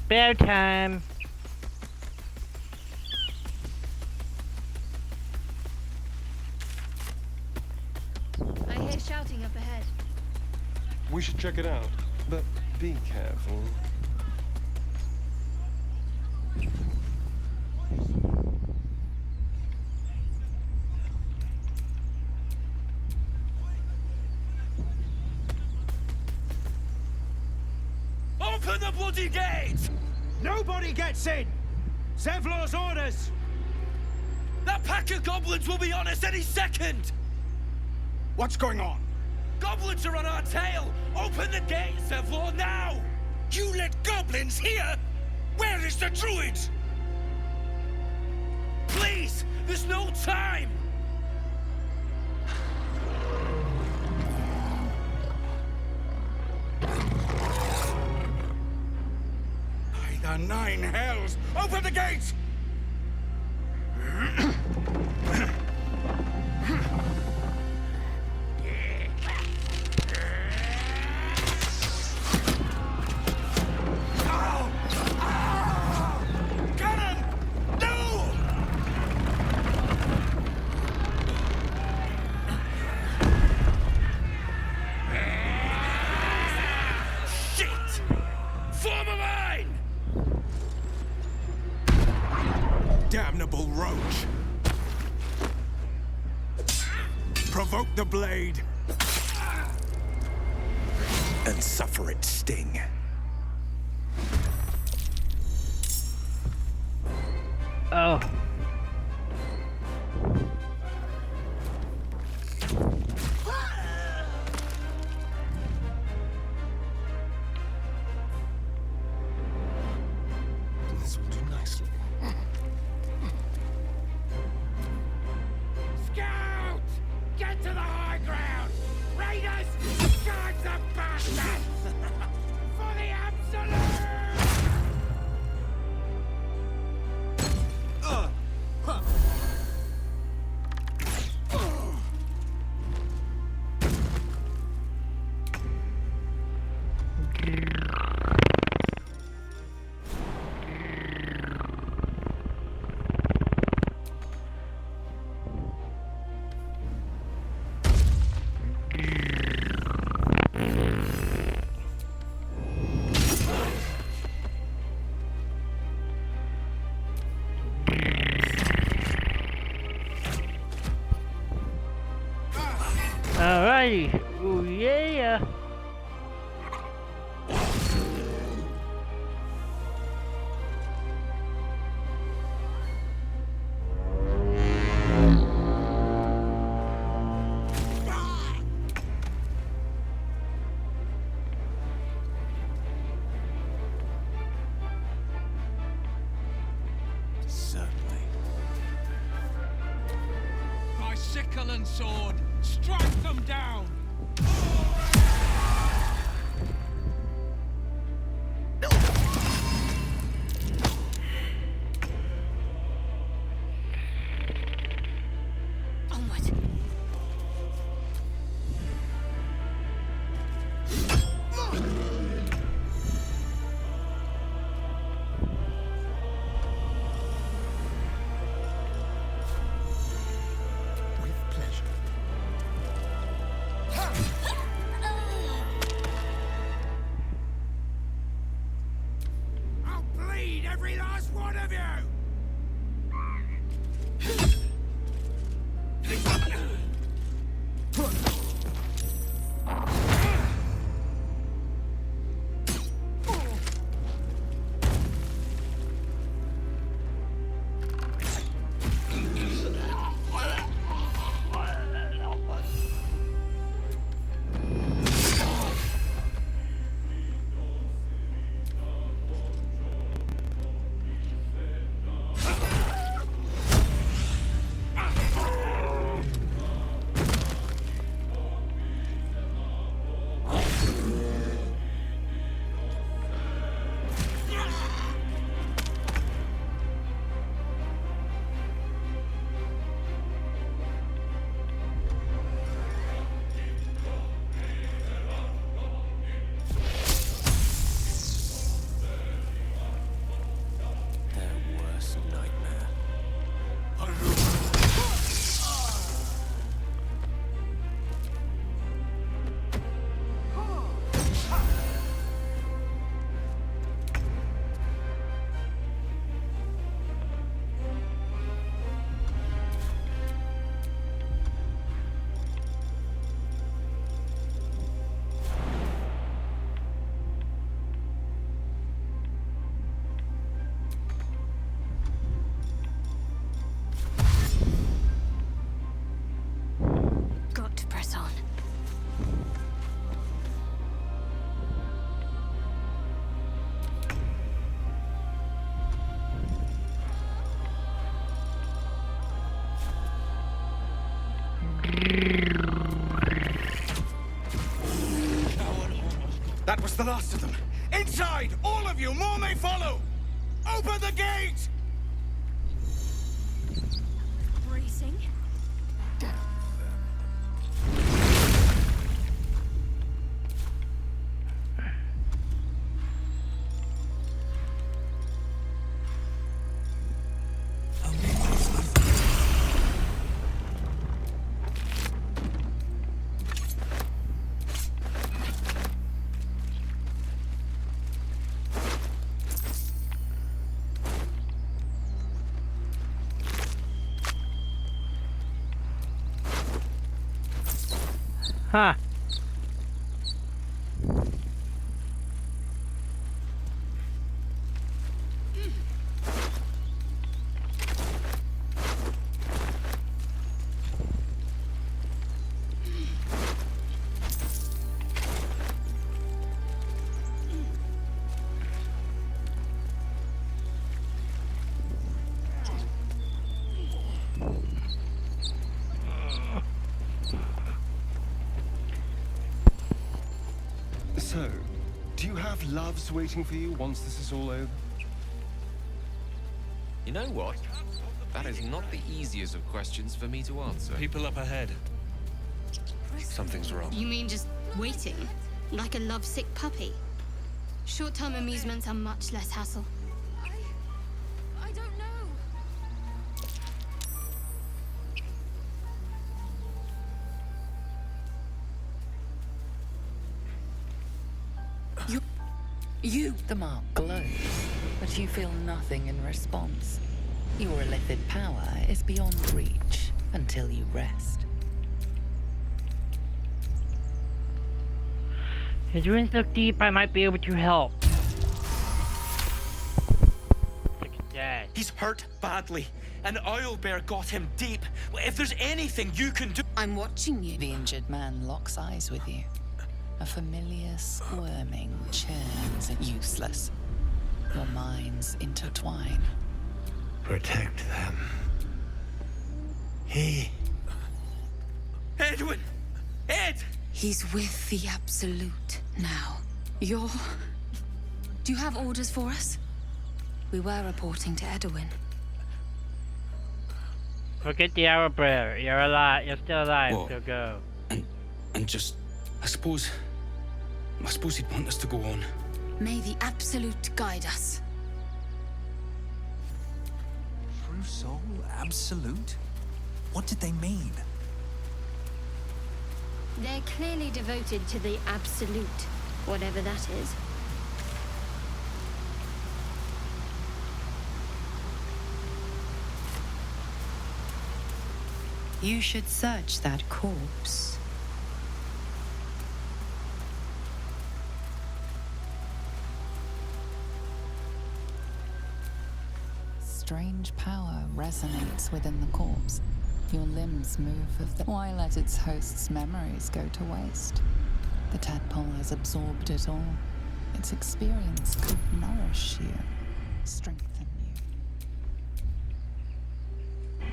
Bear time. I hear shouting up ahead. We should check it out, but be careful. Open the bloody gate! Nobody gets in! Zevlor's orders! That pack of goblins will be on us any second! What's going on? Goblins are on our tail! Open the gate, Zevlor, now! You let goblins here? Where is the druid? Please! There's no time! By the nine hells! Open the gates! Damnable roach! Provoke the blade! And suffer its sting. Oh. This will do nicely. Scout! Get to the high ground! Raiders! Charge the bastards! For the absolute! Alrighty. Oh yeah. Certainly. My sickle and sword! Strike them down! Onward. With pleasure. I'll bleed every last one of you! the last of them. Inside! All of you! More may follow! Open the gate! Bracing. Huh. So, do you have loves waiting for you once this is all over? You know what? That is not the easiest of questions for me to answer. People up ahead. Something's wrong. You mean just waiting? Like a lovesick puppy? Short-term amusements are much less hassle. I don't know. The mark glows, but you feel nothing in response. Your illithid power is beyond reach until you rest. His wounds look deep. I might be able to help. Look at that. He's hurt badly, and Owlbear got him deep. If there's anything you can do... I'm watching you. The injured man locks eyes with you. A familiar squirming churns and useless. Your minds intertwine. Protect them. Edwin! Ed! He's with the Absolute now. Do you have orders for us? We were reporting to Edwin. Forget the Owlbear. You're alive. You're still alive. What? So go. And just, I suppose he'd want us to go on. May the Absolute guide us. True soul? Absolute? What did they mean? They're clearly devoted to the Absolute, whatever that is. You should search that corpse. Strange power resonates within the corpse. Your limbs move Why let its host's memories go to waste? The tadpole has absorbed it all. Its experience could nourish you, strengthen you.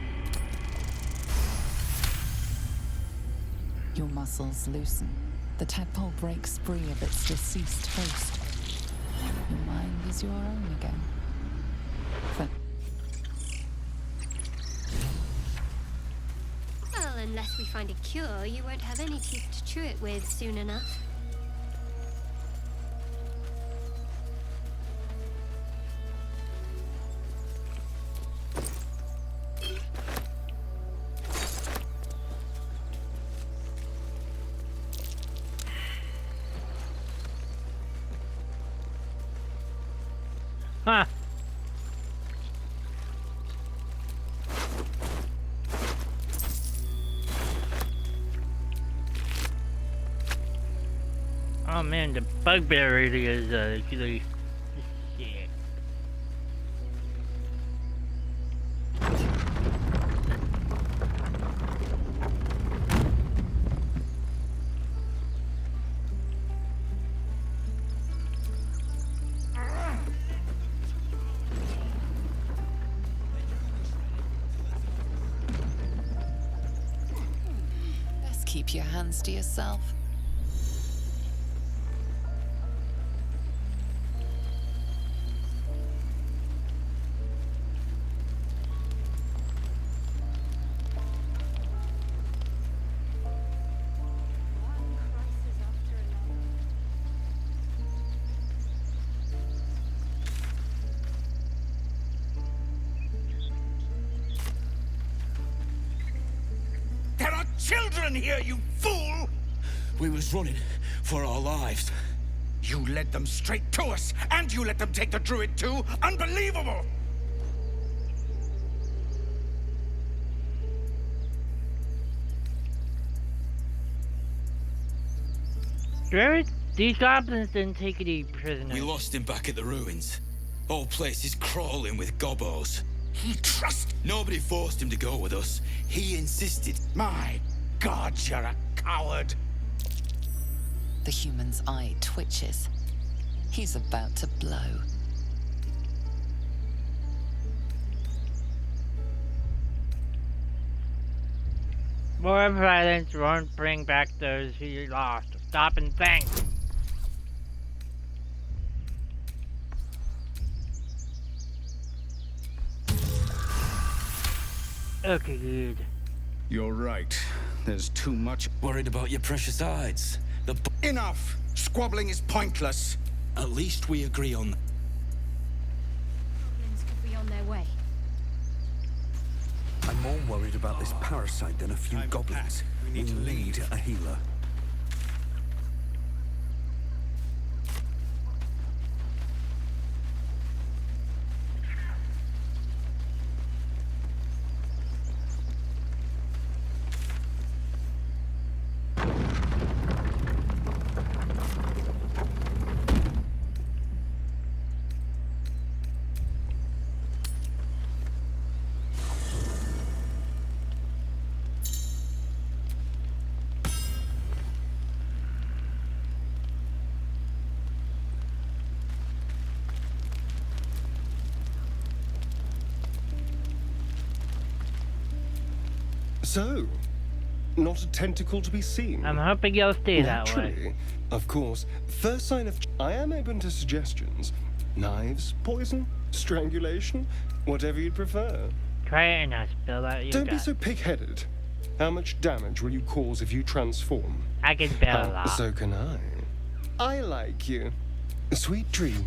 Your muscles loosen. The tadpole breaks free of its deceased host. Your mind is your own again. Well, unless we find a cure, you won't have any teeth to chew it with soon enough. Huh. Oh man, the bugbear really is really shit. Best keep your hands to yourself. children here, you fool! We was running for our lives. You led them straight to us, and you let them take the druid too? Unbelievable! Druid? These goblins didn't take any prisoners. We lost him back at the ruins. Whole place is crawling with gobos. He trust. Nobody forced him to go with us. He insisted. My God, you're a coward. The human's eye twitches. He's about to blow. More violence won't bring back those who you lost. Stop and think. Okay, good. You're right. There's too much. Worried about your precious hides. Enough! Squabbling is pointless. At least we agree on. Goblins could be on their way. I'm more worried about this parasite than a few goblins. We need a healer. So, not a tentacle to be seen. I'm hoping you'll stay that way. Naturally, of course, first sign of... I am open to suggestions. Knives, poison, strangulation, whatever you'd prefer. Try it and not spill out your Don't be gut. so pig-headed. How much damage will you cause if you transform? I can spell a lot. So can I. I like you. Sweet dream.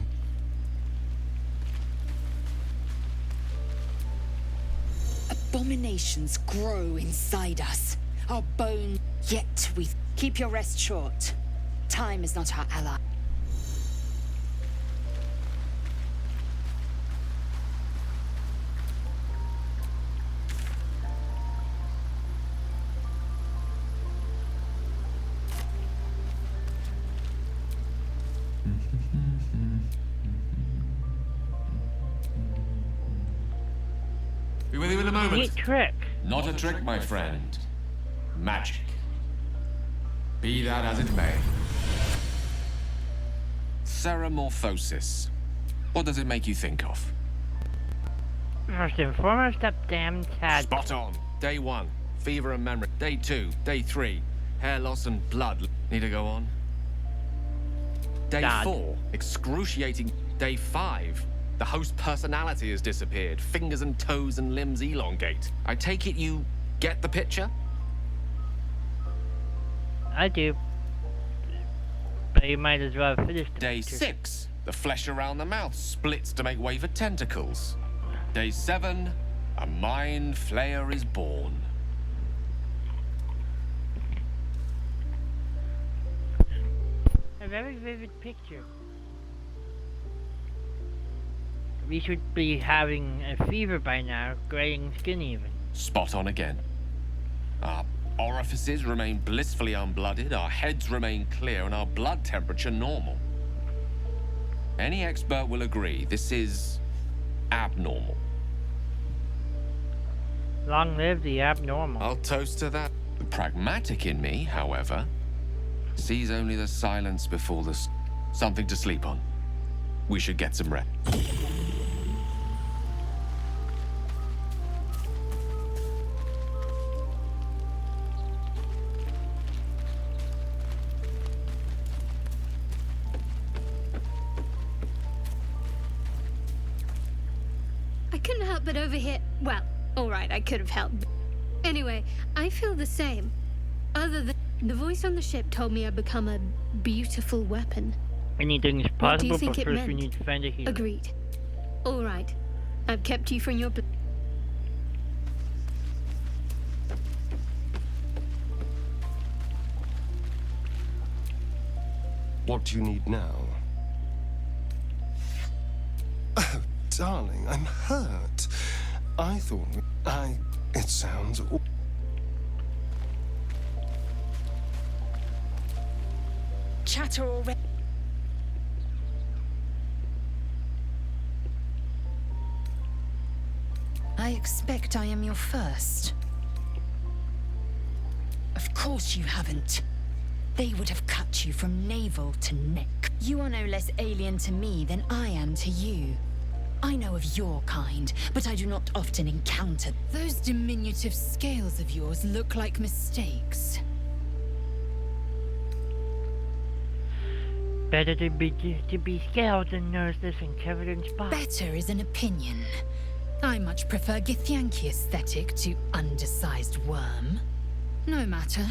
Abominations grow inside us. Our bones, yet we... Keep your rest short. Time is not our ally. Be with you in a moment. Neat trick. Not a trick, my friend. Magic. Be that as it may. Ceramorphosis. What does it make you think of? First and foremost, that damn tad. Spot on. Day 1, fever and memory. Day 2, day 3, hair loss and blood. Need to go on. Day God. 4, excruciating. Day 5, the host personality has disappeared. Fingers and toes and limbs elongate. I take it you get the picture? I do. But you might as well finish the Day picture. 6, the flesh around the mouth splits to make way for tentacles. Day 7, a mind flayer is born. A very vivid picture. We should be having a fever by now, graying skin even. Spot on again. Our orifices remain blissfully unblooded, our heads remain clear, and our blood temperature normal. Any expert will agree this is abnormal. Long live the abnormal. I'll toast to that. The pragmatic in me, however, sees only the silence before the something to sleep on. We should get some rest. I couldn't help but overhear. Well, alright, I could have helped. Anyway, I feel the same. Other than the voice on the ship told me I'd become a beautiful weapon. Anything is What do you possible, think but it first meant? we need to find a healer. Agreed. Alright. I've kept you from your... What do you need now? Oh, darling, I'm hurt. I thought it sounds... Chatter already. I expect I am your first. Of course you haven't. They would have cut you from navel to neck. You are no less alien to me than I am to you. I know of your kind, but I do not often encounter. Those diminutive scales of yours look like mistakes. Better to be scaled than nerveless and covered in spots. Better is an opinion. I much prefer Githyanki aesthetic to undersized worm. No matter.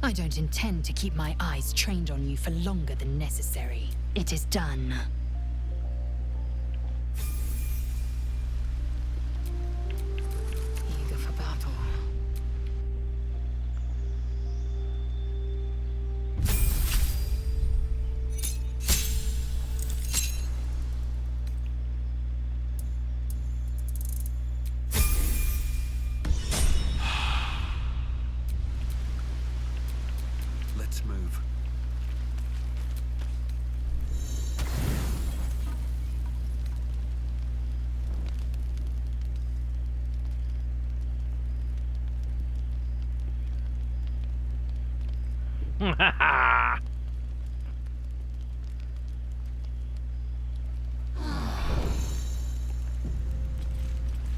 I don't intend to keep my eyes trained on you for longer than necessary. It is done. Eager for battle. Let's move.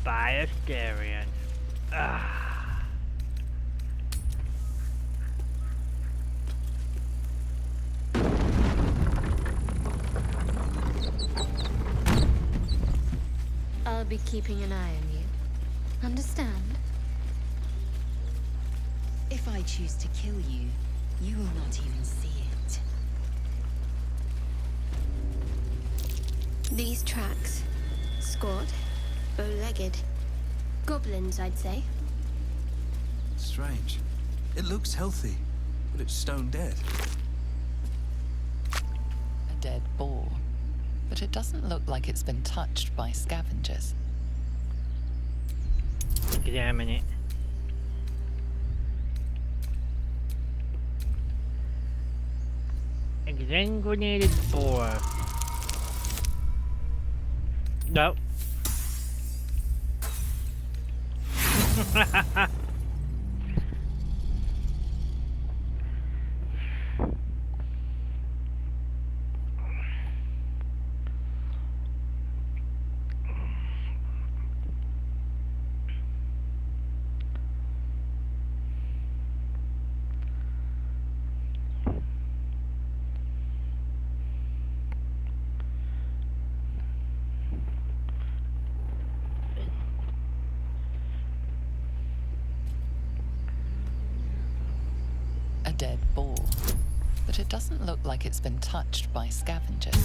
Biostarian. I'll be keeping an eye on you. Understand? If I choose to kill you, you will not even see it. These tracks. Squat. Bow-legged. Goblins, I'd say. Strange. It looks healthy, but it's stone dead. A dead boar. But it doesn't look like it's been touched by scavengers. Examine it. Exsanguinated boar. No. A dead boar. But it doesn't look like it's been touched by scavengers.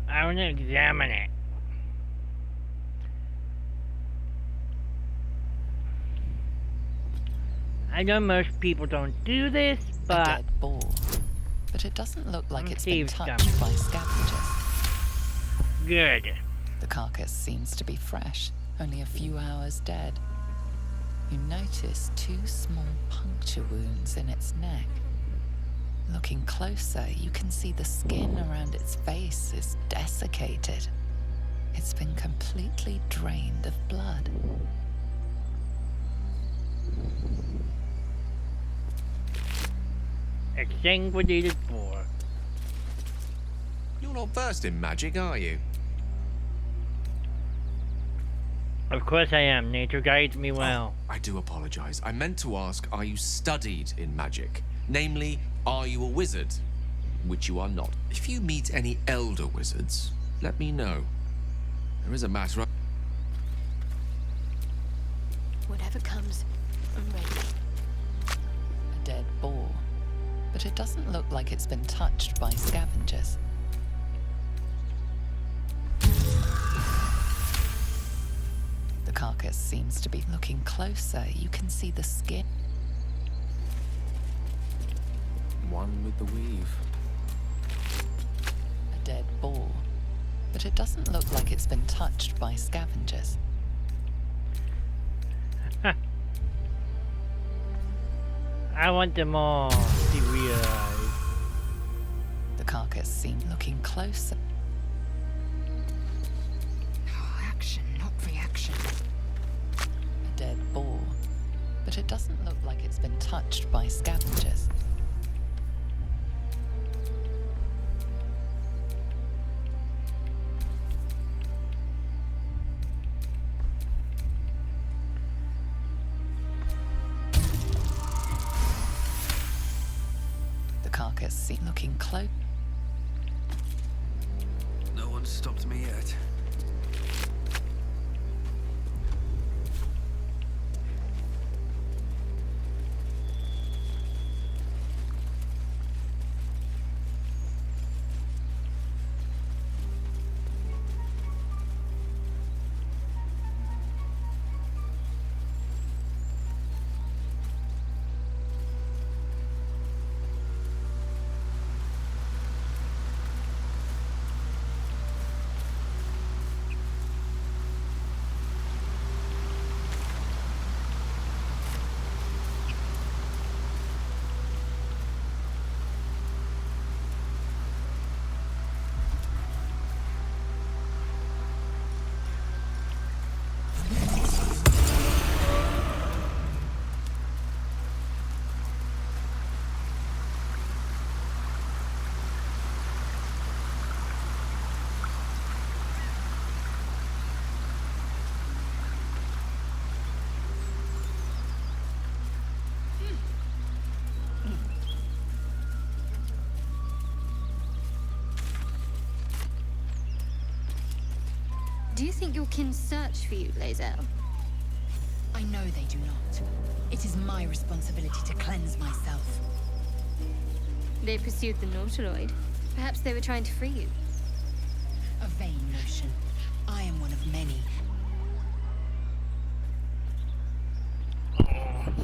I want to examine it. I know most people don't do this, but... A dead boar. But it doesn't look like it's been Thieves' touched by scavengers. Good. The carcass seems to be fresh, only a few hours dead. You notice 2 small puncture wounds in its neck. Looking closer, you can see the skin around its face is desiccated. It's been completely drained of blood. Exsanguinated boar. You're not versed in magic, are you? Of course I am. Nature guides me well. Oh, I do apologize. I meant to ask, are you studied in magic? Namely, are you a wizard? Which you are not. If you meet any elder wizards, let me know. There is a matter of... Whatever comes, I'm ready. A dead boar. But it doesn't look like it's been touched by scavengers. The carcass seems to be looking closer. You can see the skin. One with the weave. A dead boar. But it doesn't look like it's been touched by scavengers. I want them all to realize. The carcass seemed looking closer. Action, not reaction. A dead boar. But it doesn't look like it's been touched by scavengers. The carcass seemed looking close. No one stopped me yet. Do you think your kin search for you, Lae'zel? I know they do not. It is my responsibility to cleanse myself. They pursued the Nautiloid. Perhaps they were trying to free you. A vain notion. I am one of many.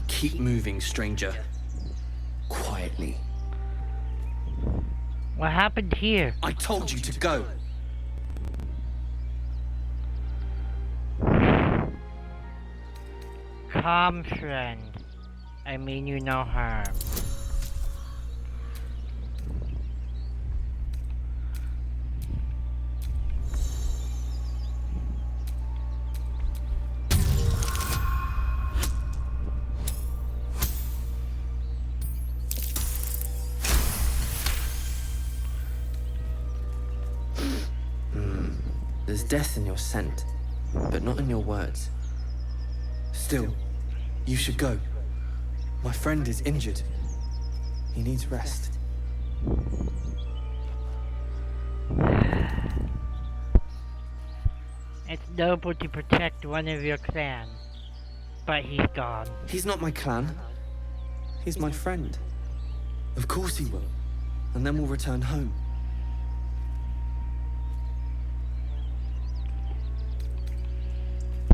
Keep moving, stranger. Quietly. What happened here? I told you to go. Calm, friend. I mean you no harm. There's death in your scent, but not in your words. Still, you should go. My friend is injured. He needs rest. It's noble to protect one of your clan, but he's gone. He's not my clan. He's my friend. Of course he will. And then we'll return home.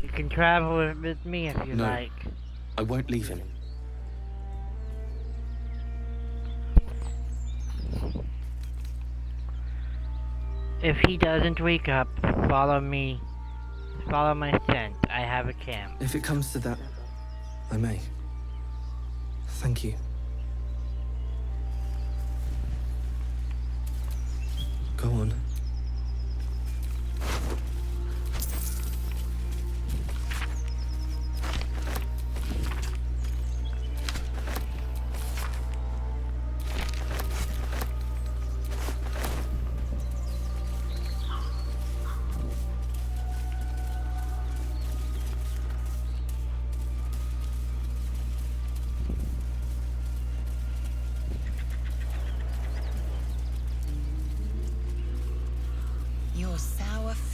You can travel with me if you No. like. I won't leave him. If he doesn't wake up, follow me. Follow my scent. I have a camp. If it comes to that, I may. Thank you. Go on.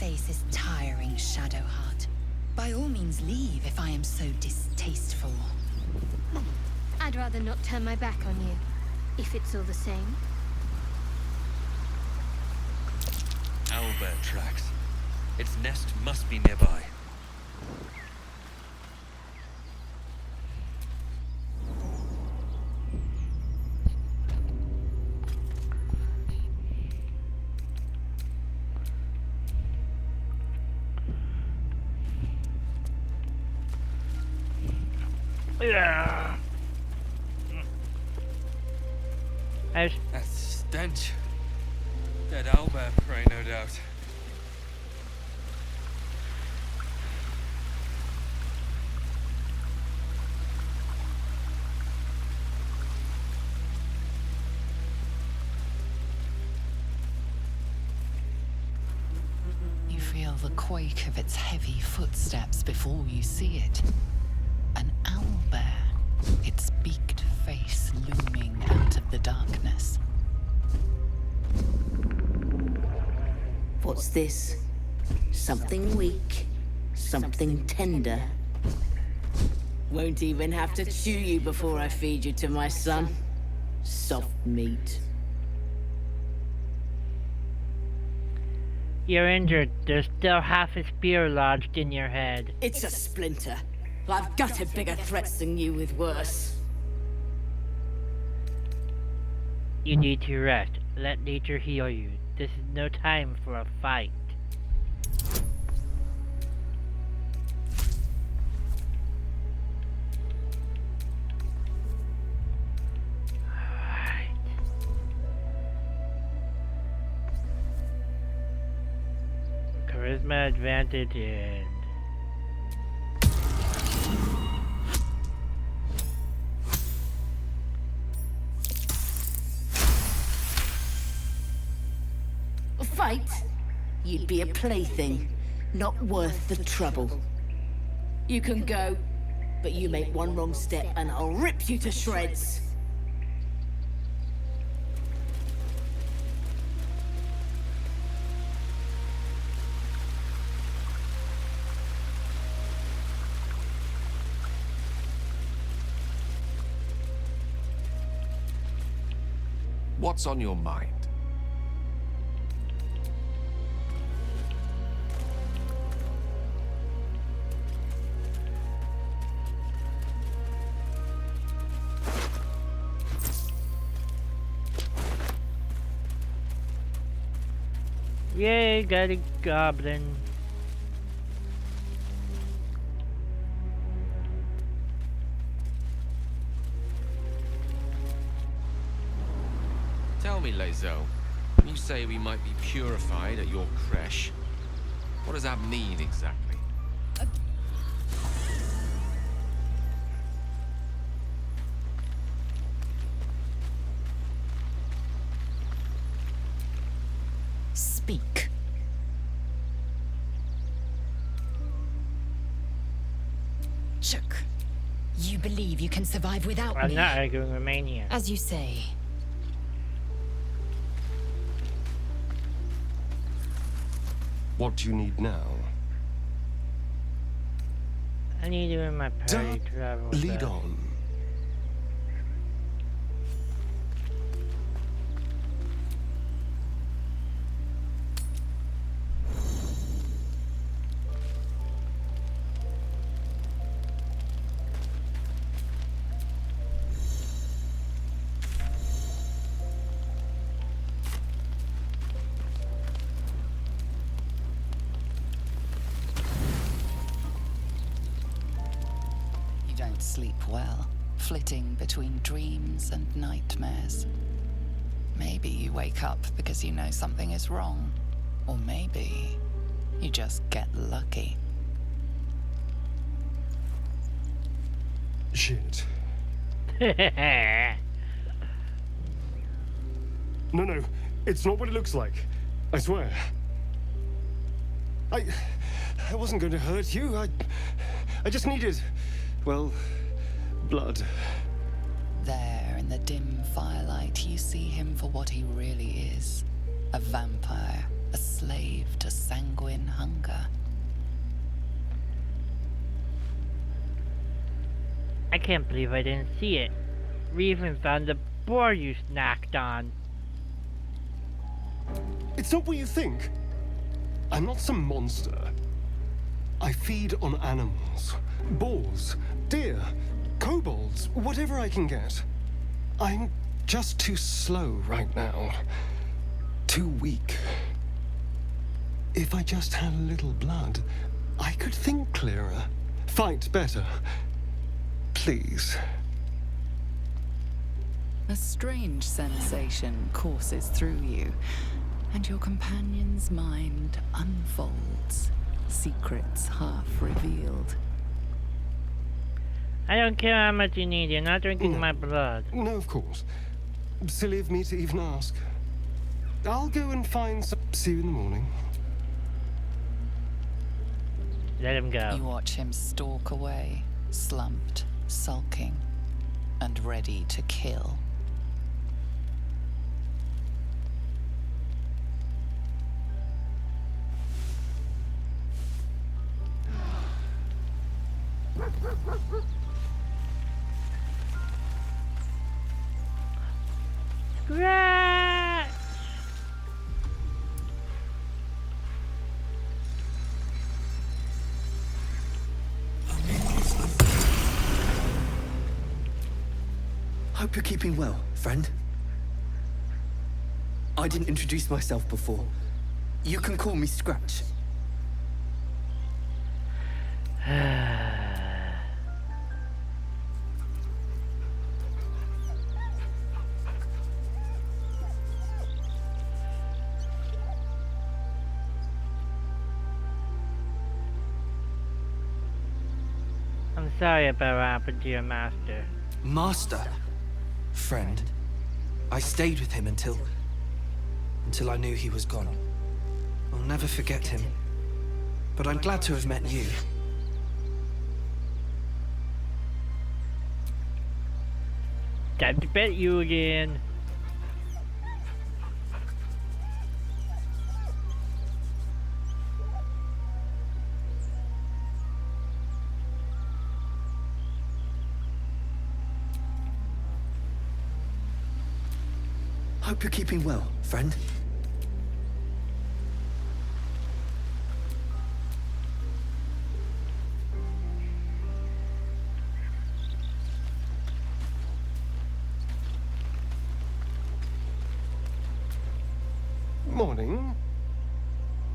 place is tiring, Shadowheart. By all means leave if I am so distasteful. I'd rather not turn my back on you, if it's all the same. Owlbear tracks. Its nest must be nearby. Yeah. That stench. Dead owlbear prey, no doubt. You feel the quake of its heavy footsteps before you see it. An owlbear, its beaked face looming out of the darkness. What's this? Something weak, something tender. Won't even have to chew you before I feed you to my son. Soft meat. You're injured. There's still half a spear lodged in your head. It's a splinter. I've gutted bigger threats than you with worse. You need to rest. Let nature heal you. This is no time for a fight. Alright. Charisma advantage and... Fight? You'd be a plaything, not worth the trouble. You can go, but you make one wrong step and I'll rip you to shreds. What's on your mind? Yay, got a goblin. Tell me, Lezo, when you say we might be purified at your creche, what does that mean exactly? Speak. Chuck, you believe you can survive without me? I'm not arguing Romania. As you say. What do you need now? I need you in my party travel. Lead on. Sleep well, flitting between dreams and nightmares. Maybe you wake up because you know something is wrong, or maybe you just get lucky. Shit. No, it's not what it looks like. I swear. I wasn't going to hurt you. I just needed, well, blood. There, in the dim firelight, you see him for what he really is. A vampire, a slave to sanguine hunger. I can't believe I didn't see it. We even found the boar you snacked on. It's not what you think. I'm not some monster. I feed on animals. Boars, deer, kobolds, whatever I can get. I'm just too slow right now. Too weak. If I just had a little blood, I could think clearer, fight better. Please. A strange sensation courses through you, and your companion's mind unfolds, secrets half revealed. I don't care how much you need, you're not drinking my blood. No, of course. Silly of me to even ask. I'll go and find some. See you in the morning. Let him go. You watch him stalk away, slumped, sulking, and ready to kill. Scratch! Hope you're keeping well, friend. I didn't introduce myself before. You can call me Scratch. I'm sorry about what happened to your master. Master? Friend. I stayed with him until I knew he was gone. I'll never forget him. But I'm glad to have met you. Time to bet you again. Hope you're keeping well, friend. Morning.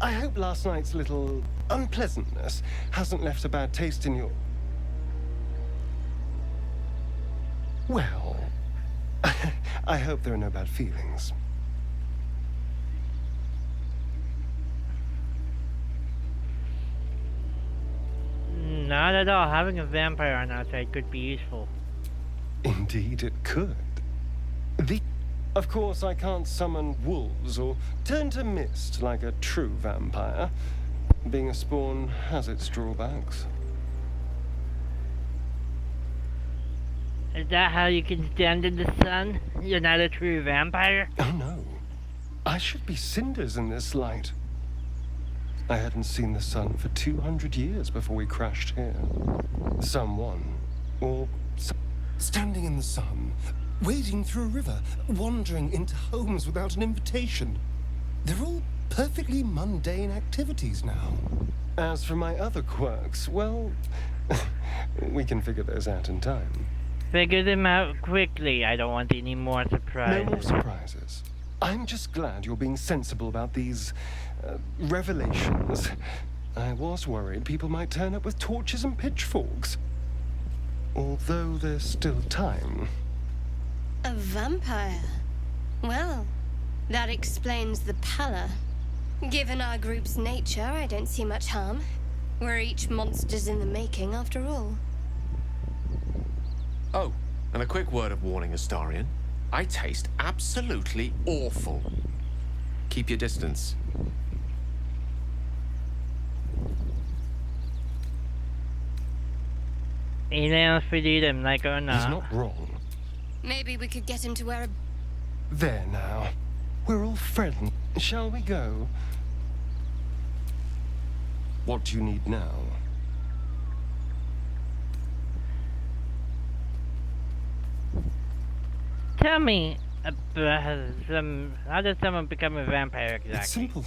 I hope last night's little unpleasantness hasn't left a bad taste in your... Well, I hope there are no bad feelings. Not at all. Having a vampire on our side could be useful. Indeed it could. Of course, I can't summon wolves or turn to mist like a true vampire. Being a spawn has its drawbacks. Is that how you can stand in the sun? You're not a true vampire? Oh no. I should be cinders in this light. I hadn't seen the sun for 200 years before we crashed here. Someone, or standing in the sun, wading through a river, wandering into homes without an invitation. They're all perfectly mundane activities now. As for my other quirks, well, we can figure those out in time. Figure them out quickly. I don't want any more surprises. No more surprises. I'm just glad you're being sensible about these revelations. I was worried people might turn up with torches and pitchforks. Although there's still time. A vampire? Well, that explains the pallor. Given our group's nature, I don't see much harm. We're each monsters in the making, after all. Oh, and a quick word of warning, Astarion. I taste absolutely awful. Keep your distance. Aliens freedom, like or not. He's not wrong. Maybe we could get him to wear a... There now. We're all friends. Shall we go? What do you need now? tell me about how does someone become a vampire exactly? It's simple.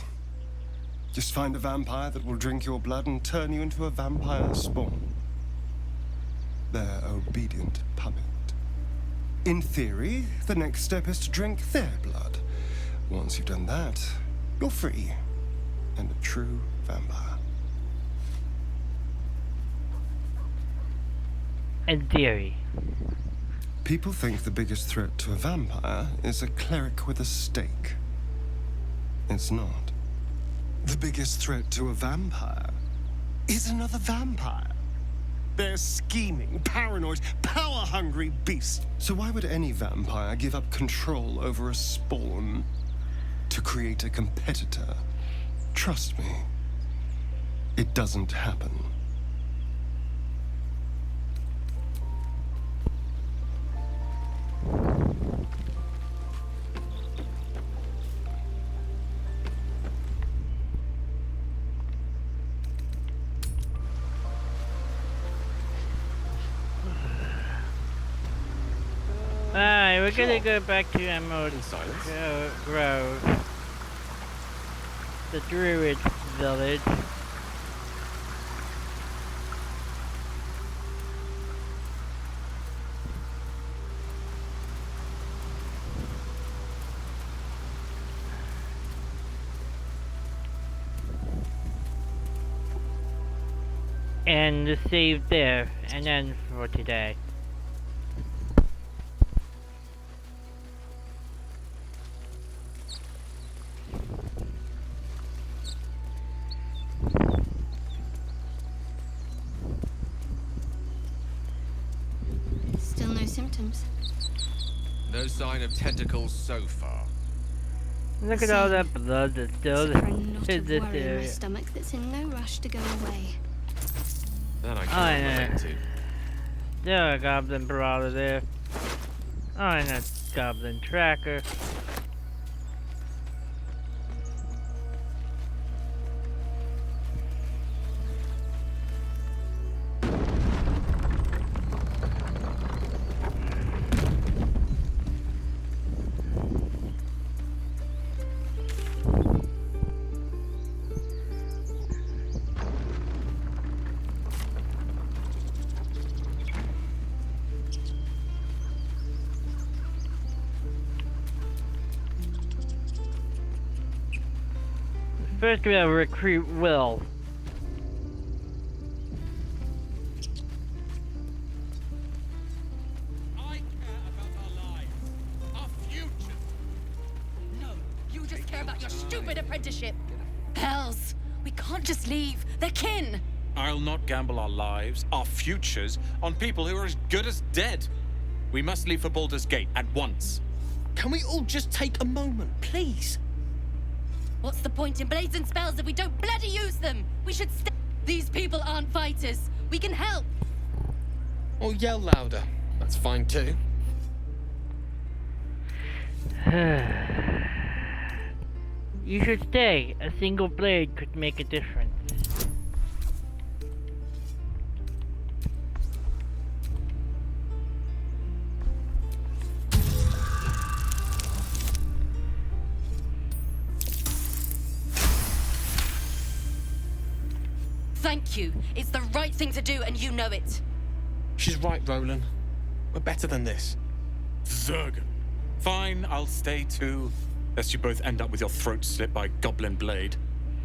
Just find a vampire that will drink your blood and turn you into a vampire spawn. Their obedient puppet. In theory, the next step is to drink their blood. Once you've done that, you're free and a true vampire. In theory. People think the biggest threat to a vampire is a cleric with a stake. It's not. The biggest threat to a vampire is another vampire. They're scheming, paranoid, power-hungry beasts. So why would any vampire give up control over a spawn to create a competitor? Trust me, it doesn't happen. Alright, we're gonna go back to Emerald Grove. The Druid Village. And the save there, and then for today. Still no symptoms. No sign of tentacles so far. Look at all that blood that's still in this worry in my area. stomach that's in no rush to go away. That I can't relate to. There a goblin brawler there. Oh, and a goblin tracker. First we'll recruit Will. I care about our lives, our future. No, you just care about your stupid apprenticeship. Hells, we can't just leave. They're kin. I'll not gamble our lives, our futures, on people who are as good as dead. We must leave for Baldur's Gate at once. Can we all just take a moment, please? What's the point in blades and spells if we don't bloody use them? We should stay. These people aren't fighters. We can help. Or yell louder. That's fine too. You should stay. A single blade could make a difference. Thank you. It's the right thing to do, and you know it. She's right, Roland. We're better than this. Zerg. Fine, I'll stay too. Lest you both end up with your throats slit by goblin blade.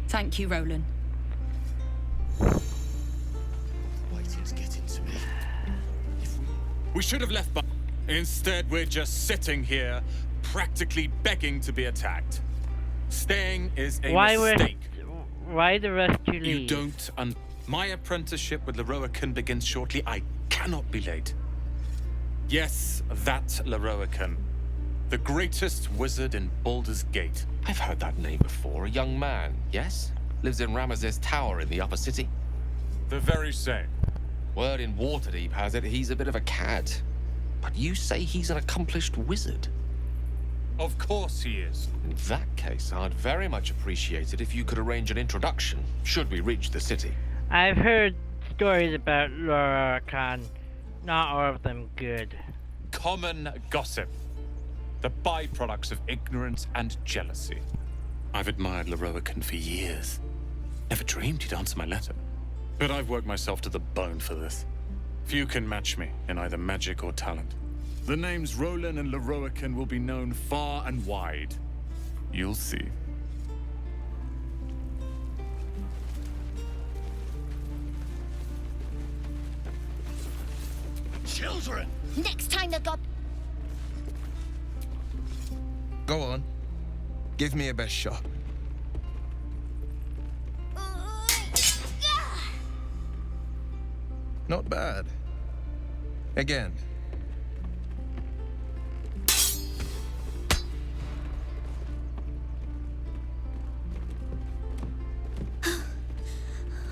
Thank you, Roland. Waiting to get into me. We should have left, but instead we're just sitting here, practically begging to be attacked. Staying is a mistake. Why the rest you leave? You don't my apprenticeship with Leroican begins shortly. I cannot be late. Yes, that Leroican. The greatest wizard in Baldur's Gate. I've heard that name before. A young man, yes? Lives in Ramazes Tower in the upper city. The very same. Word in Waterdeep has it he's a bit of a cad. But you say he's an accomplished wizard. Of course he is. In that case, I'd very much appreciate it if you could arrange an introduction, should we reach the city. I've heard stories about Lorcan. Not all of them good. Common gossip. The byproducts of ignorance and jealousy. I've admired Lorroakan for years. Never dreamed he'd answer my letter. But I've worked myself to the bone for this. Few can match me in either magic or talent. The names Roland and Lorroakan will be known far and wide. You'll see. Children! Next time they've got... Go on. Give me your best shot. Not bad. Again.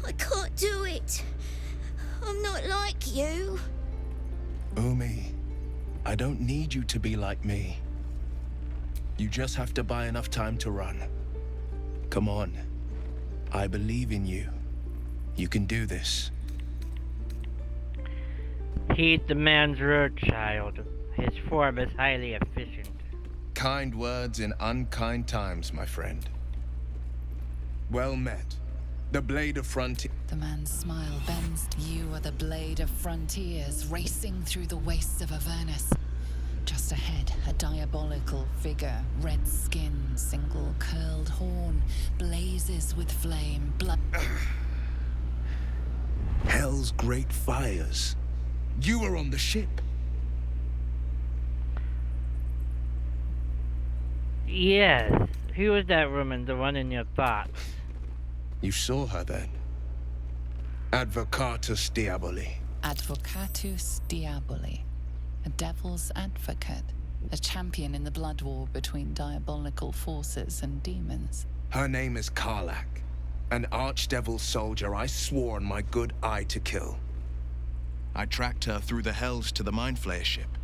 I can't do it. I'm not like you. Umi, I don't need you to be like me. You just have to buy enough time to run. Come on. I believe in you. You can do this. Heed the man's word, child. His form is highly efficient. Kind words in unkind times, my friend. Well met. The blade of frontier. The man's smile bends. You are the blade of frontiers racing through the wastes of Avernus. Just ahead, a diabolical figure, red skin, single curled horn, blazes with flame, blood. Hell's great fires. You were on the ship. Yes. Who was that woman, the one in your thoughts? You saw her then. Advocatus Diaboli. Advocatus Diaboli. A devil's advocate. A champion in the blood war between diabolical forces and demons. Her name is Karlak. An archdevil soldier I swore on my good eye to kill. I tracked her through the hells to the Mindflayer ship,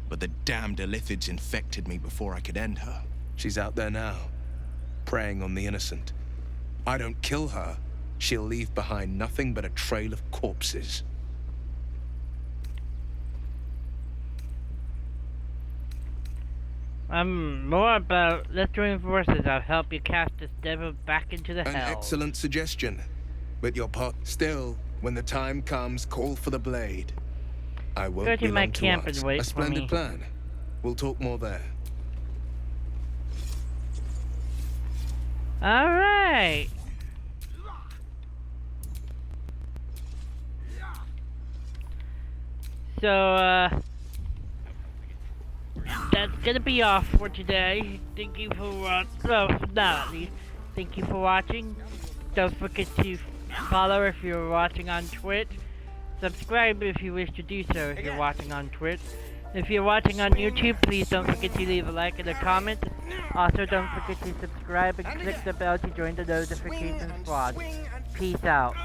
but the damned Illithids infected me before I could end her. She's out there now, preying on the innocent. I don't kill her, she'll leave behind nothing but a trail of corpses. More about let's join forces. I'll help you cast this devil back into the An hell. excellent suggestion, but your part still. When the time comes, call for the blade. I won't Go to my belong to camp us. and wait A for splendid me. plan. We'll talk more there. All right. So, that's gonna be all for today. Thank you for now at least. Thank you for watching. Don't forget to follow if you're watching on Twitch. Subscribe if you wish to do so if you're watching on Twitch. If you're watching on YouTube, please don't forget to leave a like and a comment. Also, don't forget to subscribe and click the bell to join the notification squad. Peace out.